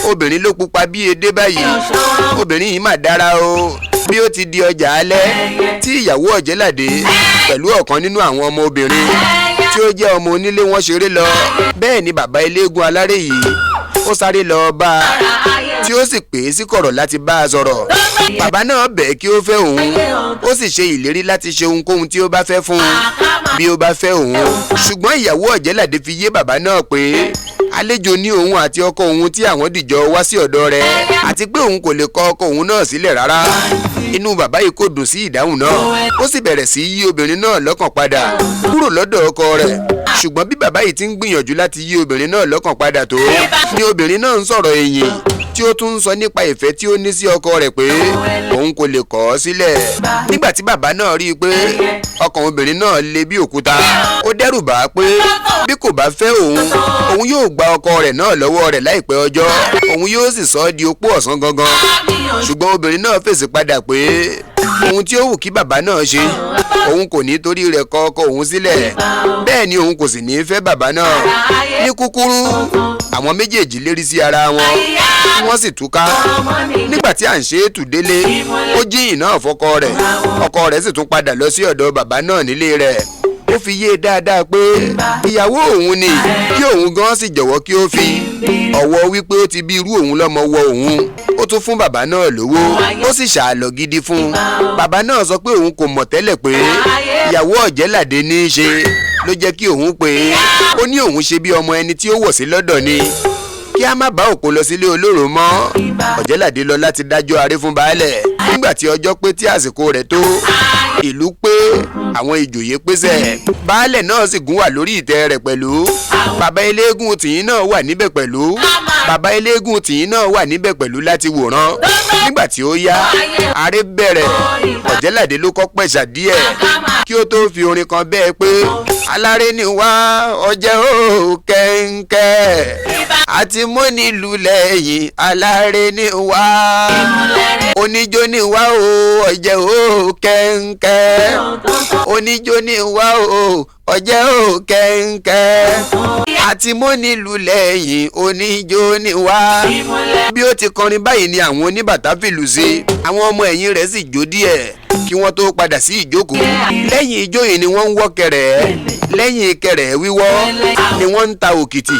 obìnrin ló pupa bí edé báyìí obìnrin yìí mà dára o bí ó ti di ọjà alẹ́ tí ìyàwó Ọ̀jẹ̀ládé pẹ̀lú ọ̀kan nínú àwọn ọmọ obìnrin tí ó jẹ́ ọmọ onílé wọn ṣeré lọ bẹ́ẹ̀ ni bàbá Eléegun Alare yìí ó sáré lọ bá a tí ó sì pè é sí kọ̀rọ̀ láti bá a sọ̀rọ̀ bàbá náà bẹ̀ kí ó fẹ́ òun ó sì ṣe ìlérí láti ṣe ohunkóhun tí ó bá fẹ́ fún un bí ó bá fẹ́ òun ṣùgbọ́n ìyàwó Ọ̀jẹ̀ládé fi yé bàbá náà pé àlejò ní òun àti ọkọ òun tí àwọn dìjọ wá sí ọ̀dọ̀ rẹ̀ àti pé òun kò lè kọ ọkọ òun náà sílẹ̀ rárá inú bàbá yìí kò dùn sí ìdáhùn náà ó sì bẹ̀rẹ̀ sí yí obìnrin náà lọ́kàn padà kúrò lọ́dọ̀ ọkọ rẹ̀ ṣùgbọ́n bí bàbá yìí ti ń gbìyànjú láti yí obìnrin náà lọ́kàn padà tó ni obìnrin náà ń sọ̀rọ̀ ẹ̀yìn tí ó tún ń sọ nípa ìfẹ́ tí ó ní sí ọkọ rẹ̀ pé òun kò lè kọ̀ ọ́ sílẹ̀ nígbà tí bàbá náà rí i pé ọkàn obìnrin náà le bí òkúta ó dẹ́rù bà á pé bí kò bá fẹ́ òun yóò gba ọkọ rẹ̀ náà lọ́wọ́ rẹ̀ láìpẹ́ ọjọ́ òun yóò sì sọ ọ́ di opó ọ̀sán gangan ṣùgbọ́n obìnrin náà fèsì padà pé ohun tí ó wù kí bàbá náà ṣe òun kò ní torí rẹ̀ kọ̀ ọkọ òun sílẹ̀ bẹ́ẹ̀ ni òun kò sì ní fẹ́ bàbá náà ní kúkúrú àwọn méjèèjì lérí sí ara wọn wọ́n sì túká nígbà tí Àǹṣétù délé ó jíyìn náà fọ́kọ rẹ̀ ọkọ rẹ̀ sì tún padà lọ sí ọ̀dọ̀ bàbá náà nílé rẹ̀ ó fi yé dáadáa pé ìyàwó òun ni kí òun gan sì jọ̀wọ́ kí ó fi ọ̀wọ̀ wípé ó ti bí irú òun lọ́mọ wọ òun ó tún fún bàbá náà lówó ó sì ṣàlọ gidi fún. bàbá náà sọ pé òun kò mọ̀ tẹ́lẹ̀ pé ìyàwó Ọ̀jẹ̀ládé ní í ṣe ló jẹ́ kí òun pé ó ní òun ṣe bí ọmọ ẹni tí ó wọ̀ sí lọ́dọ̀ ni kí a má bá òkú lọ sílé olóró mọ́. Ọ̀jẹ̀ládé lọ láti dájọ́ aré fún baálẹ̀. nígbà tí ọjọ́ pé tí àsìkò rẹ̀ tó ìlú pé àwọn ìjòyè pèsè baálẹ̀ náà sì gún wà lórí ìtẹ́ rẹ̀ pẹ̀lú. bàbá eléégún tìyín náà wà níbẹ̀ pẹ̀lú. bàbá eléégún tìyín náà wà níbẹ̀ pẹ̀lú láti wòran. nígbà tí ó yá aré bẹ̀rẹ̀ Ọ̀jẹ̀ládé ló kọ́ pẹ̀ṣà díẹ̀ kí ó tó fi orin kan bẹ́ẹ̀ pé aláré ni wá ọjẹ́ ó kẹ́ńkẹ́ àti mọ́ni lulẹ̀ yìí aláré ni wá oníjó ni wá o ọjẹ́ ó kẹ́ńkẹ́ oníjó ni wá o ọjẹ́ ó kẹ́ńkẹ́ àti mọ́ni lulẹ̀ yìí oníjó ni wá. bí ó ti kọrin báyìí ni àwọn oníbàtà fìlù sí àwọn ọmọ ẹ̀yìn rẹ̀ sì jó díẹ̀ kí wọ́n tó padà sí ìjókòó. lẹ́yìn ijó yìí ni wọ́n ń wọ́ kẹ̀rẹ̀ lẹ́yìn kẹ̀rẹ̀ wíwọ́ ni wọ́n ń ta òkìtì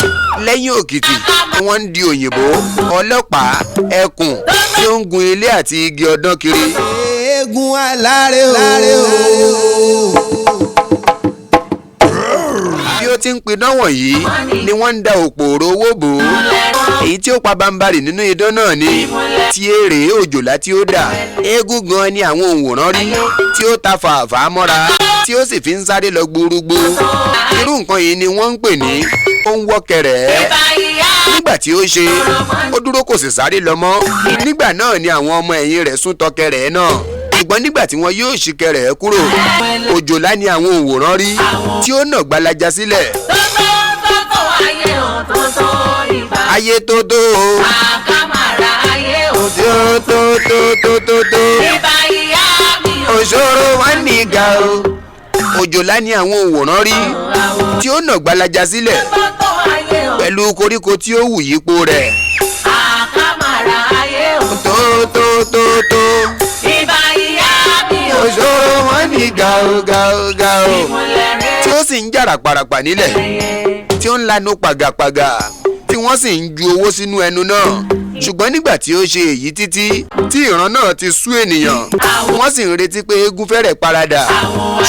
lẹ́yìn òkìtì ni wọ́n ń di òyìnbó ọlọ́pàá ẹkùn tí ó ń gun ilé àti igi ọdán kiri. Eegun Alare o. bí ó ti ń pidán wọ̀nyí ni wọ́n ń da òpòrò owó bò ó. èyí tí ó pa bámbárì nínú idán náà ni ti èrè òjòlá tí ó dà. eégún gan ni àwọn òǹwòrán rí tí ó ta fàáfàá mọ́ra tí ó sì fi ń sáré lọ gbúrúgbú. irú nǹkan yìí ni wọ́n ń pè ní ó ń wọ́ kẹ̀rẹ̀. nígbà tí ó ṣe ó dúró kò sì sáré lọ mọ́. nígbà náà ni àwọn ọmọ ẹ̀yìn rẹ̀ sún tọ kẹ̀rẹ̀ náà. ṣùgbọ́n nígbà tí wọ́n yóò ṣí kẹ̀rẹ̀ kúrò òjòlá ni àwọn òǹwòrán rí tí ó nà gbalaja sílẹ̀. ayé tó tó o àkàmàrà ayé tó òṣòro wọn ní ìgà o. òjòlá ni àwọn òǹwòrán rí tí ó nà gbalaja sílẹ̀ pẹ̀lú koríko tí ó wù yípo rẹ̀. àkàmàrà ayé tó ìbá ìyá mi ò òṣòro wọn ní gàó tí ó sì ń jà ràpàràpà nílẹ̀ tí ó ń lanu pàgàpàgà tí wọ́n sì ń ju owó sínú ẹnu náà. ṣùgbọ́n nígbà tí ó ṣe èyí títí tí ìran náà ti sú ènìyàn wọ́n sì ń retí pé eégún fẹ́rẹ̀ paradà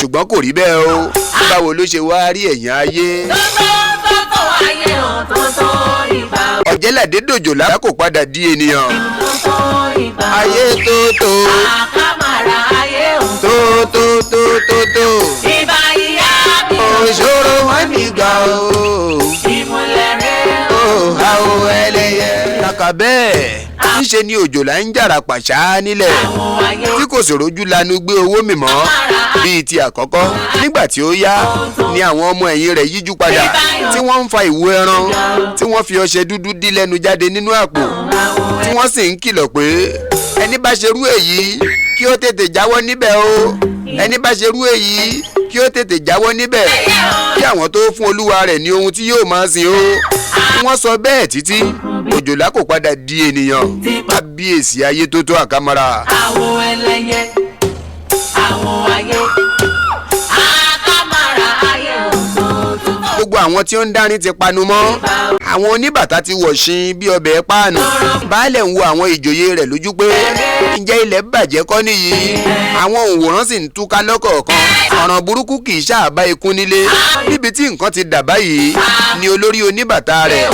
ṣùgbọ́n kò rí bẹ́ẹ̀ o. báwo ló ṣe wá rí ẹ̀yìn ayé. Ọ̀jẹ̀ládé dòjòlá kò padà di ènìyàn. ayé tó àkàmàrà ayé tó ìbá ìyá mi ò òṣòro wọn nígbà o. ìmúlẹ̀ rẹ̀ àwọn ẹlẹ́yẹ. kàkà bẹ́ẹ̀ níṣe ni òjòlá ń jàrà pàṣá nílẹ̀ tí kò sì rojú lanu gbé owó mi mọ́ bíi ti àkọ́kọ́. nígbà tí ó yá ni àwọn ọmọ ẹ̀yìn rẹ̀ yíjú padà tí wọ́n ń fa ìwo ẹran tí wọ́n fi ọṣẹ dúdú dí lẹ́nu jáde nínú àpò tí wọ́n sì ń kìlọ̀ pé ẹni bá ṣerú èyí kí ó tètè jáwọ́ níbẹ̀ o. ẹni bá ṣerú èyí kí ó tètè jáwọ́ níbẹ̀ kí àwọn tó fún olúwa rẹ̀ ní ohun tí yóò máa sìn o. wọ́n sọ bẹ́ẹ̀ títí òjòlá kò padà di ènìyàn. kábíyèsí ayé tó tó àkàmàrà. àwọn ẹlẹ́yẹ àwọn ayé àkàmàrà ayé òtútù. gbogbo àwọn tí ó ń dárin ti panu mọ́. àwọn oníbàtà ti wọ̀ṣin bí ọbẹ̀ páànù. baálẹ̀ ń wo àwọn ìjòyè rẹ̀ lójú pé ǹjẹ́ ilẹ̀ bàjẹ́ kọ́ nìyí. àwọn òǹwòrán sì ń túká lọ́kọ̀ọ̀kan. ọ̀ràn burúkú kì í ṣàbá ikú nílé. níbi tí nǹkan ti dà báyìí ni olórí oníbàtà rẹ̀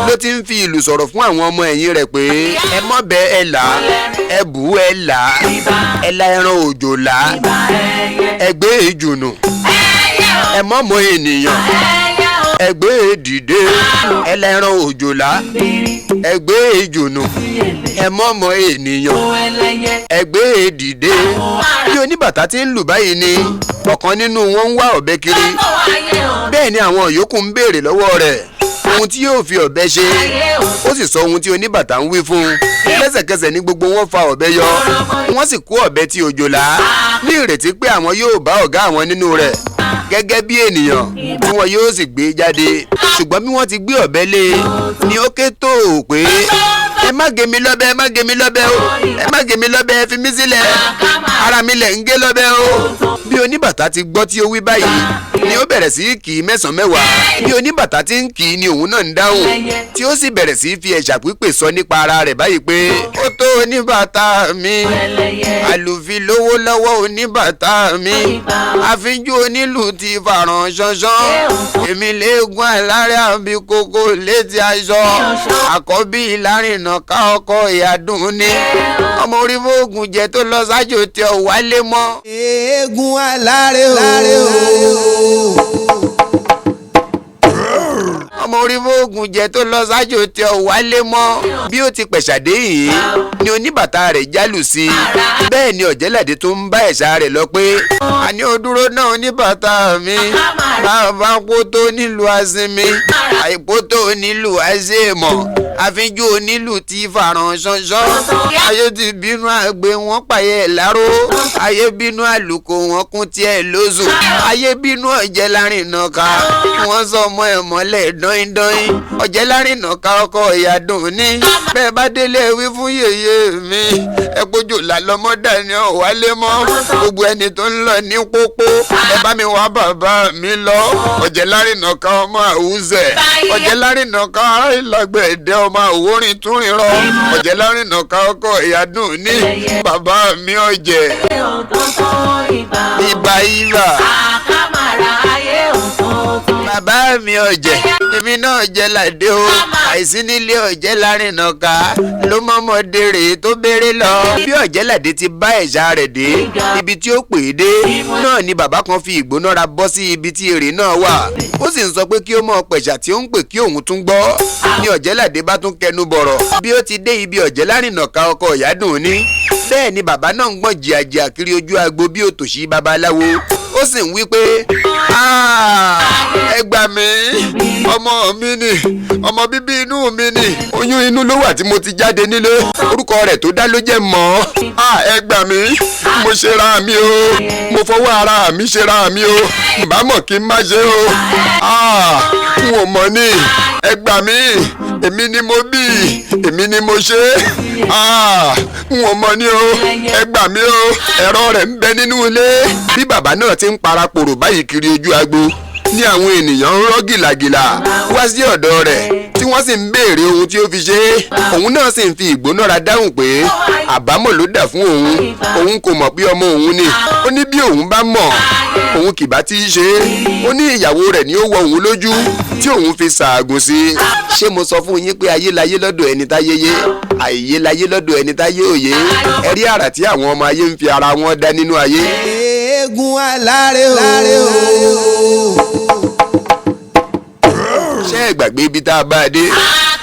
ló ti ń fi ìlù sọ̀rọ̀ fún àwọn ọmọ ẹ̀yìn rẹ̀ pé ẹ mọ́ bẹ ẹ là ẹ bù ẹ là ẹ la ẹran òjòlá ẹ gbé ìjùnù ẹ mọ́ mọ́ ènìyàn ẹgbẹ́ dìde ẹlẹ́ran òjòlá ẹgbẹ́ ìjùnù ẹmọ́mọ́ ènìyàn ẹgbẹ́ dìde. bí oníbàtà ti ń lù báyìí ni ọ̀kan nínú wọn ń wá ọ̀bẹ kiri. bẹ́ẹ̀ ni àwọn yòókù ń béèrè lọ́wọ́ rẹ̀ ohun tí yóò fi ọ̀bẹ ṣe. ó sì sọ ohun tí oníbàtà ń wí fún un. lẹ́sẹ̀kẹsẹ̀ ní gbogbo wọn fa ọ̀bẹ yọ wọ́n sì kó ọ̀bẹ tí òjòlá ní ìrètí pé àwọn yóò bá ọ̀gá àwọn nínú rẹ̀ gẹ́gẹ́ bí ènìyàn tí wọn yóò sì gbé jáde. ṣùgbọ́n bí wọ́n ti gbé ọ̀bẹ lé ni ó ké tó o pé ẹ má gé mi lọ́bẹ ẹ má gé mi lọ́bẹ o ẹ má gé mi lọ́bẹ ẹ fi mí sílẹ̀ ara mi lẹ̀ ń gé lọ́bẹ o. bí oníbàtà ti gbọ́ tí ó wí báyìí ni ó bẹ̀rẹ̀ sí í kì í mẹ́sàn-án mẹ́wàá bí oníbàtà ti ń kì í ni òun náà ń dáhùn tí ó sì bẹ̀rẹ̀ sí í fi ẹ̀ṣà pípè sọ nípa ara rẹ̀ báyìí pé ó tó oníbàtà mi àlùfí lówó lọ́wọ́ oníbàtà mi àfínjú onílù ti fàràn ṣanṣan èmi léegun alárẹ̀ àbí kókó létí aṣọ àkọ́bí ìlàrìnà ká ọkọ ìyàdùn ni ọmọ orí fóògùn jẹ tó lọ sájò tí ò wálé mọ́. Eegun Alare o. ọmọ orí fóògùn jẹ tó lọ sájò tí ò wálé mọ́. bí ó ti pẹ̀ṣàdé yìí ni oníbàtà rẹ̀ jálù sí i bẹ́ẹ̀ ni ọ̀jẹ̀ládé tó ń bá ẹ̀ṣà rẹ̀ lọ pé àní ó dúró náà oníbàtà mi bàbá pótó nílùú asinmi àìpótó nílùú àṣemọ̀ àfínjú onílù ti fàràn ṣanṣan ayé ti bínú àgbẹ̀ wọn pààyẹ láró ayé bínú àlùkò wọn kún tiẹ̀ lóṣù ayé bínú ọ̀jẹ̀lárìnà ká wọ́n sọ ọmọ ẹ̀ mọ́lẹ̀ dọ́yìndọ́yìn ọ̀jẹ̀lárìnà ká ọkọ ìyàdùn ní bẹ́ẹ̀ bá délé wí fún yèyé mi ẹ gbójú làlọ́mọ́dà ni ọ̀wálé mọ́ gbogbo ẹni tó ń lọ ní pópó ẹ bá mi wá bàbá mi lọ ọ̀jẹ̀lárìnà ká ọmọ àwùzẹ̀ ọ̀jẹ̀lárìnà ká ará ìlàgbẹ̀dẹ ọmọ àwòrìn túnrin rọ ọ̀jẹ̀lárìnà ká ọkọ ìyàdùn ní bàbá mi ọ̀jẹ̀ ibà bàbá mi ọ̀jẹ̀ èmi náà jẹ́ ládé o àìsí nílé ọ̀jẹ̀lárìnà ká ló mọ́mọdé rèé tó béèrè lọ bí ọ̀jẹ̀ládé ti bá ẹ̀ṣà rẹ̀ dé ibi tí ó pè é dé náà ni bàbá kan fi ìgbónára bọ́ sí ibi tí èrè náà wà ó sì ń sọ pé kí ó mọ pẹ̀ṣà tí ó ń pè kí òun tún gbọ́ ni ọ̀jẹ̀ládé bá tún kẹnu bọ̀rọ̀ bí ó ti dé ibi ọ̀jẹ̀lárìnà ká ọkọ ìyàdùn ní bẹ́ẹ̀ ni bàbá náà ń gbọ̀n jìàjìà kiri ojú agbo bí òtòṣì babaláwo ó sì ń wí pé ẹ gbà mí ọmọ mi ni ọmọ bíbí inú mi ni oyún inú ló wà tí mo ti jáde nílé orúkọ rẹ̀ tó dá ló jẹ́ mọ́ ẹ gbà mí mo ṣe ra mi o mo fọwọ́ ara mi ṣe ra mi o bá mọ̀ kí n má ṣe o n ò mọ̀ ni ẹ gbà mí èmi ni mo bí èmi ni mo ṣe n ò mọ̀ ni o ẹ gbà mí o ẹ̀rọ rẹ̀ ń bẹ nínú ilé bí bàbá náà ti ń parapòrò báyìí kiri ojú agbo ní àwọn ènìyàn ń rọ́ gìlàgìlà wá sí ọ̀dọ̀ rẹ̀ tí wọ́n sì ń béèrè ohun tí ó fi ṣe é òun náà sì ń fi ìgbónára dáhùn pé àbámọ̀ ló dà fún òun kò mọ̀ pé ọmọ òun ni ó ní bí òun bá mọ̀ òun kì bá ti ṣe é ó ní ìyàwó rẹ̀ ni ó wọ òun lójú tí òun fi ṣàgùn sí i ṣé mo sọ fún yín pé ayé láyé lọ́dọ̀ ẹni táyé yé àìyé láyé lọ́dọ̀ ẹni táyé òye ẹ rí àrà tí àwọn ọmọ ayé ń fi ara wọn dá nínú ayé. Eegun Alare o. ṣé ẹ gbàgbé ibi tá a bá a dé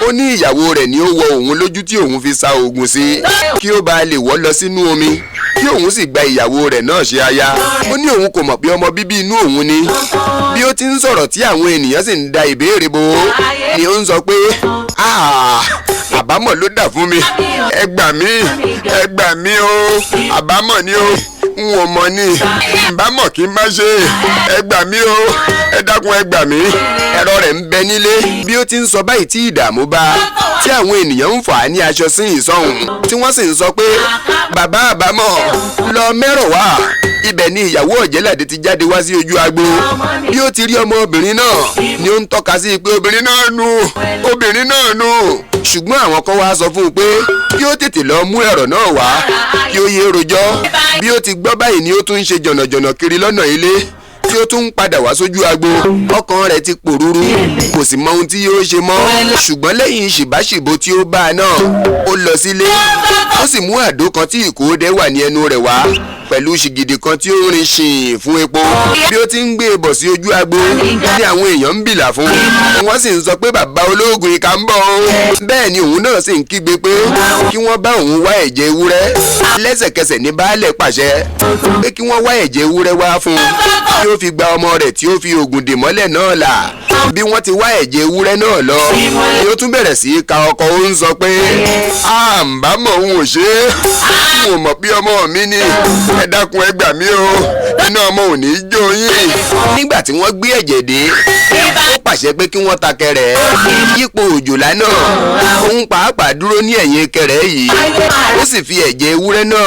ó ní ìyàwó rẹ̀ ni ó wọ òun lójú tí òun fi sa oògùn sí kí ó bá lè wọ́ lọ sínú omi kí òun sì gba ìyàwó rẹ̀ náà ṣe aya ó ní òun kò mọ̀ pé ọmọ bíbí inú òun ni bí ó ti ń sọ̀rọ̀ tí àwọn ènìyàn sì ń da ìbéèrè bo ni ó ń sọ pé àbámọ̀ ló dà fún mi ẹ gbà mí o àbámọ̀ ni o n ò mọ̀ ni ìbámọ̀ kí n má ṣe ẹ gbà mí o ẹ dákun ẹ gbà mí ẹ̀rọ rẹ̀ ń bẹ nílé bí ó ti ń sọ báyìí tí ìdààmú bá tí àwọn ènìyàn ń fà á ní aṣọ sí ìsọ̀hún tí wọ́n sì ń sọ pé bàbá àbámọ̀ lọ mẹ́rọ̀ wá ibẹ̀ ni ìyàwó ọ̀jẹ̀ládé ti jáde wá sí ojú agbo bí ó ti rí ọmọbìnrin náà ni ó ń tọ́ka sí pé obìnrin náà nù ṣùgbọ́n àwọn kan wá sọ fún un pé kí ó tètè lọ mú ẹ̀rọ náà wá kí ó yé rojọ́ bí ó ti gbọ́ báyìí ni ó tún ń ṣe jọ̀nàjọ̀nà kiri lọ́nà ilé tí ó tún ń padà wá sójú agbo ọkàn rẹ̀ ti pòrúurú kò sì mọ ohun tí yóò ṣe mọ́ ṣùgbọ́n lẹ́yìn ṣìbáṣìbò tí ó bá a náà ó lọ sílé ó sì mú àdó kan tí ìkóòdé wà ní ẹnu rẹ̀ wá pẹ̀lú ṣìgìdì kan tí ó rin ṣìn fún epo bí ó ti ń gbé e bọ̀ sí ojú agbo ní àwọn èèyàn ń bìlà fún wọ́n sì ń sọ pé bàbá olóògùn ìka ń bọ̀ o bẹ́ẹ̀ ni òun náà sì ń kígbe pé kí wọ́n bá òun wá ẹ̀jẹ̀ ewúrẹ́ lẹ́sẹ̀kẹsẹ̀ ní baálẹ̀ pàṣẹ pé kí wọ́n wá ẹ̀jẹ̀ ewúrẹ́ wá fún kí ó fi gba ọmọ rẹ̀ tí ó fi oògùn dè mọ́lẹ̀ náà là bí wọ́n ti wá ẹ̀jẹ̀ ewúrẹ́ náà lọ ni ó tún bẹ̀rẹ̀ sí í ka ọkọ̀ ó ń sọ pé àǹbámọ̀ òun ò ṣe é n ò mọ̀ pé ọmọ mi ni ẹ dákun ẹ gbà mí o iná ọmọ ò ní í jó yín nígbà tí wọ́n gbé ẹ̀jẹ̀ dé ó pàṣẹ pé kí wọ́n ta kẹrẹ̀ yípo òjòlá náà. Òun pàápàá dúró ní ẹ̀yìn kẹrẹ̀ yìí, ó sì fi ẹ̀jẹ̀ ewúrẹ́ náà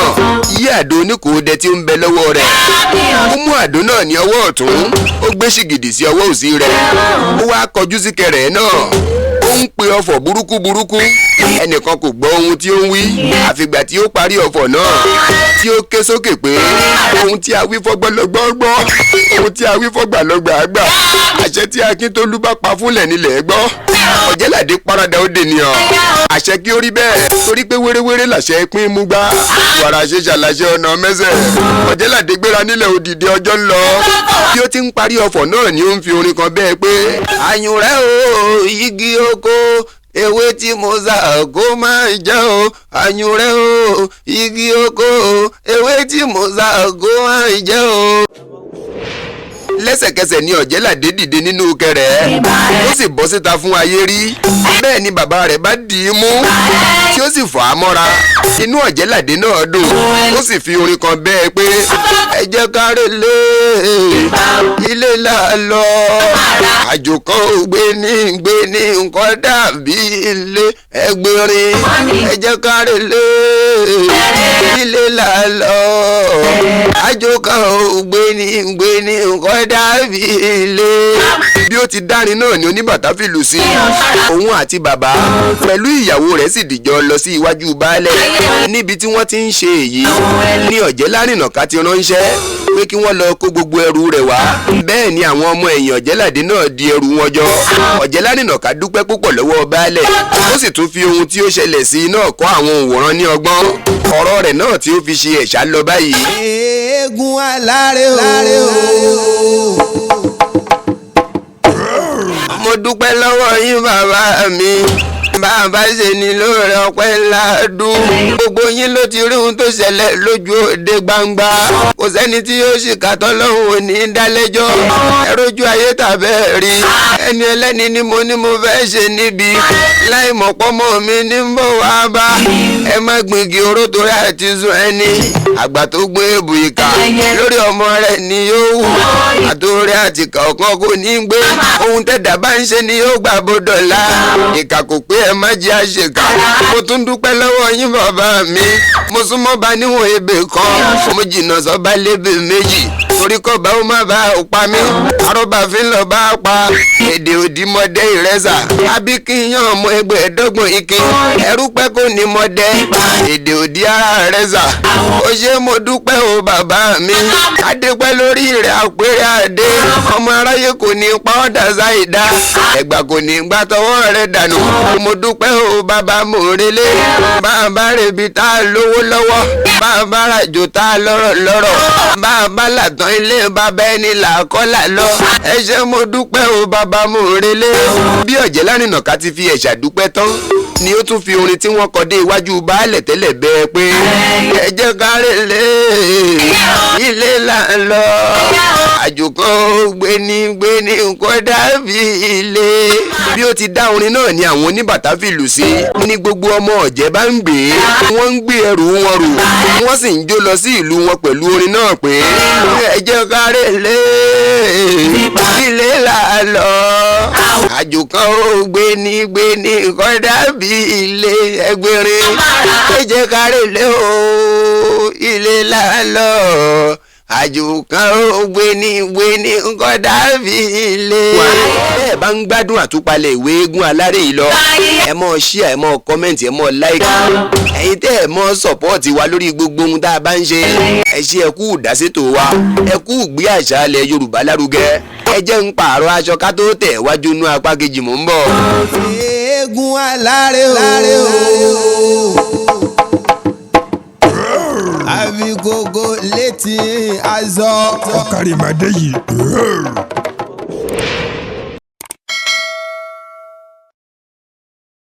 yí àdó oníkòódẹ tí ó ń bẹ lọ́wọ́ rẹ̀. Ó mú àdó náà ní ọwọ́ ọ̀tún, ó gbé ṣìgìdì sí ọwọ́ òsì rẹ̀, ó wá kọjú sí kẹrẹ̀ náà. Ó ń pe ọfọ̀ burúkú burúkú, ẹnìkan kò gbọ́ ohun tí ó ń wí àfìgbà tí ó parí ọfọ̀ náà, tí ó ké sókè pé ohun tí a wí fọ́gbọ́lọ́gbọ́ gbọ́, ohun tí a wí fọ́gbàlọ́gbà gbà, àṣẹ tí Akíntolú bá pa fúnlẹ̀ nílẹ̀ gbọ́. Ọ̀jẹ̀ládé parada ó dènìyàn, àṣẹ kí ó rí bẹ́ẹ̀ torí pé wéréwéré làṣẹ pín mú gbá, wàrà ṣe ṣàlàṣẹ ọ̀nà mẹ́sẹ̀. Ọ̀jẹ̀ládé gbéra nílẹ̀ òdìdí ọjọ́ ń lọ, bí ó ti ń parí ọfọ̀ náà ni ó ń fi orin kan bẹ́ẹ̀ pé àyùnrẹ́ o igi oko ewé tí mo sá kó máa jẹ́ o, àyùnrẹ́ o igi oko ewé tí mo sá kó máa jẹ́ o. Lẹ́sẹ̀kẹsẹ̀ ni Ọ̀jẹ̀ládé dìde nínú kẹrẹ̀, ó sì bọ́ síta fún ayé rí. Bẹ́ẹ̀ ni bàbá rẹ̀ bá dì í mú tí ó sì fà á mọ́ra. Inú Ọ̀jẹ̀ládé náà dùn, ó sì fi orin kan bẹ́ẹ̀ pé ẹ jẹ́ ká relé ilé là lọ, àjò kan ò gbé ní nǹkan dàbí ilé ẹgbẹ̀rin. Ẹ jẹ́ ká relé ilé là lọ, àjò kan ò gbé ní nǹkan dàbí ilé. Bí ó ti dárin náà ni oníbàtà fi lù sí. Òun àti bàbá pẹ̀lú ìyàwó rẹ̀ sì dìjọ lọ sí iwájú baálẹ̀. Níbi tí wọ́n ti ń ṣe èyí ni Ọ̀jẹ̀lárìnàká ti ránṣẹ́ pé kí wọ́n lọ kó gbogbo ẹrù rẹ̀ wá. Bẹ́ẹ̀ ni àwọn ọmọ ẹ̀yìn Ọ̀jẹ̀ládé náà di ẹrù wọn jọ. Ọ̀jẹ̀lárìnàká dúpẹ́ púpọ̀ lọ́wọ́ baálẹ̀, ó sì tún fi ohun tí ó ṣẹlẹ̀ sí náà kọ́ àwọn òǹwòran ní ọgbọ́n. Ọ̀rọ̀ rẹ̀ náà tí ó fi ṣe ẹ̀ṣá lọ báyìí. Eegun Alare o. Mo dúpẹ́ lọ́wọ́ yín bàbá mi, bàbá ṣe ni lóore ọpẹ́ ńlá dùn. Gbogbo yín ló ti rí ohun tó ṣẹlẹ̀ lójú òde gbangba, kò sẹ́ni tí yóò ṣìkà tọ́lọ́hún ò ní dálẹ́jọ́. Ẹ rójú ayé tàbẹ́ rí, ẹni ẹlẹ́ni ni mo fẹ́ ṣe níbi, láì mọ̀ pọ́mọ́ mi ní ń bọ̀ wá bá. Ẹ má gbìngì oró torí àti sun ẹni, àgbà tó gbé èbù ìkà lórí ọmọ rẹ̀ ni yóò wù, àtòrí àtìkà ọ̀kan kò ní gbé. Ohun tẹ̀dá bá ń ṣe ni yóò gbà bọ́dọ̀lá, ìkà kò pé ẹ má jẹ́ àṣekà. Mo tún dúpẹ́ lọ́wọ́ yín bàbá mi, mo súnmọ́ bá níwọ̀n ebè kan, mo jìnnà sọ́ba lébè méjì torí kọ́ bá ó má bá ó pa mí, arọ́bà fi ń lọ bá a pa. Èdè òdì mọ́dẹ́ ìrẹsà, àbí kí n yàn ọmọ ẹgbẹ́ ẹ̀ẹ́dọ́gbọ̀n ike, ẹrú pẹ́ kò ní mọ́dẹ́. Èdè òdì ara rẹsà, ó ṣe mo dúpẹ́ o bàbá mi, adépẹ́ lórí rẹ̀ àpérè àdé. Ọmọ aráyé kò ní pa ọ́ dà sáìdá, ẹ̀gbà kò ní gbà tọwọ́ rẹ̀ dànù. Mo dúpẹ́ o bàbá mo relé, bàbá rebi tá a lówó lọ́wọ́, bàbá ràjò tá a lọ́rọ̀, bàbá làtàn ilé bàbá ẹni làkọ́là lọ. Ẹ ṣé mo dúpẹ́ o bàbá mo relé. Bí Ọ̀jẹ̀lárìnàká ti fi ẹ̀ṣà dúpẹ́ tán ni ó tún fi orin tí wọ́n kọ dé iwájú baálẹ̀ tẹ́lẹ̀ bẹ́ẹ̀ pé ẹ jẹ́ ká relé ilé là ń lọ, àjò kan ó gbé ní nǹkan dàbí ilé. Bí ó ti dá orin náà ni àwọn oníbàtà fi lù sí, ní gbogbo ọmọ Ọ̀jẹ̀ bá ń gbé, wọ́n ń gbé ẹrù wọn rù, wọ́n sì ń jó lọ sí ìlú wọn pẹ̀lú orin náà pé ẹ jẹ́ ká relé ilé là ń lọ, àjò kan ó gbé ní nǹkan dàbí ilé ẹgbẹ̀rin. Ẹ jẹ́ ká relé o ilé là ń lọ, àjò kan ó gbé ní nǹkan dàbí ilé. Bẹ́ẹ̀ bá ń gbádùn àtúpalẹ̀ ìwé Eegun Alare yìí lọ, ẹ mọ̀ share, ẹ mọ̀ comment, ẹ mọ̀ like. Ẹ̀yin tẹ́ ẹ mọ̀ support wa lórí gbogbo ohun tá a bá ń ṣe. Ẹ ṣé ẹ kú ìdásètò wa, ẹ kú gbé àṣà ilẹ̀ Yorùbá lárugẹ. Ẹ jẹ́ ń pààrọ̀ aṣọ ká tó tẹ̀ wájú inú apá kejì mò ń bọ̀. Eegun Alare o. Àbí gógó létí aṣọ. Ọ̀kàrìmàdé yìí.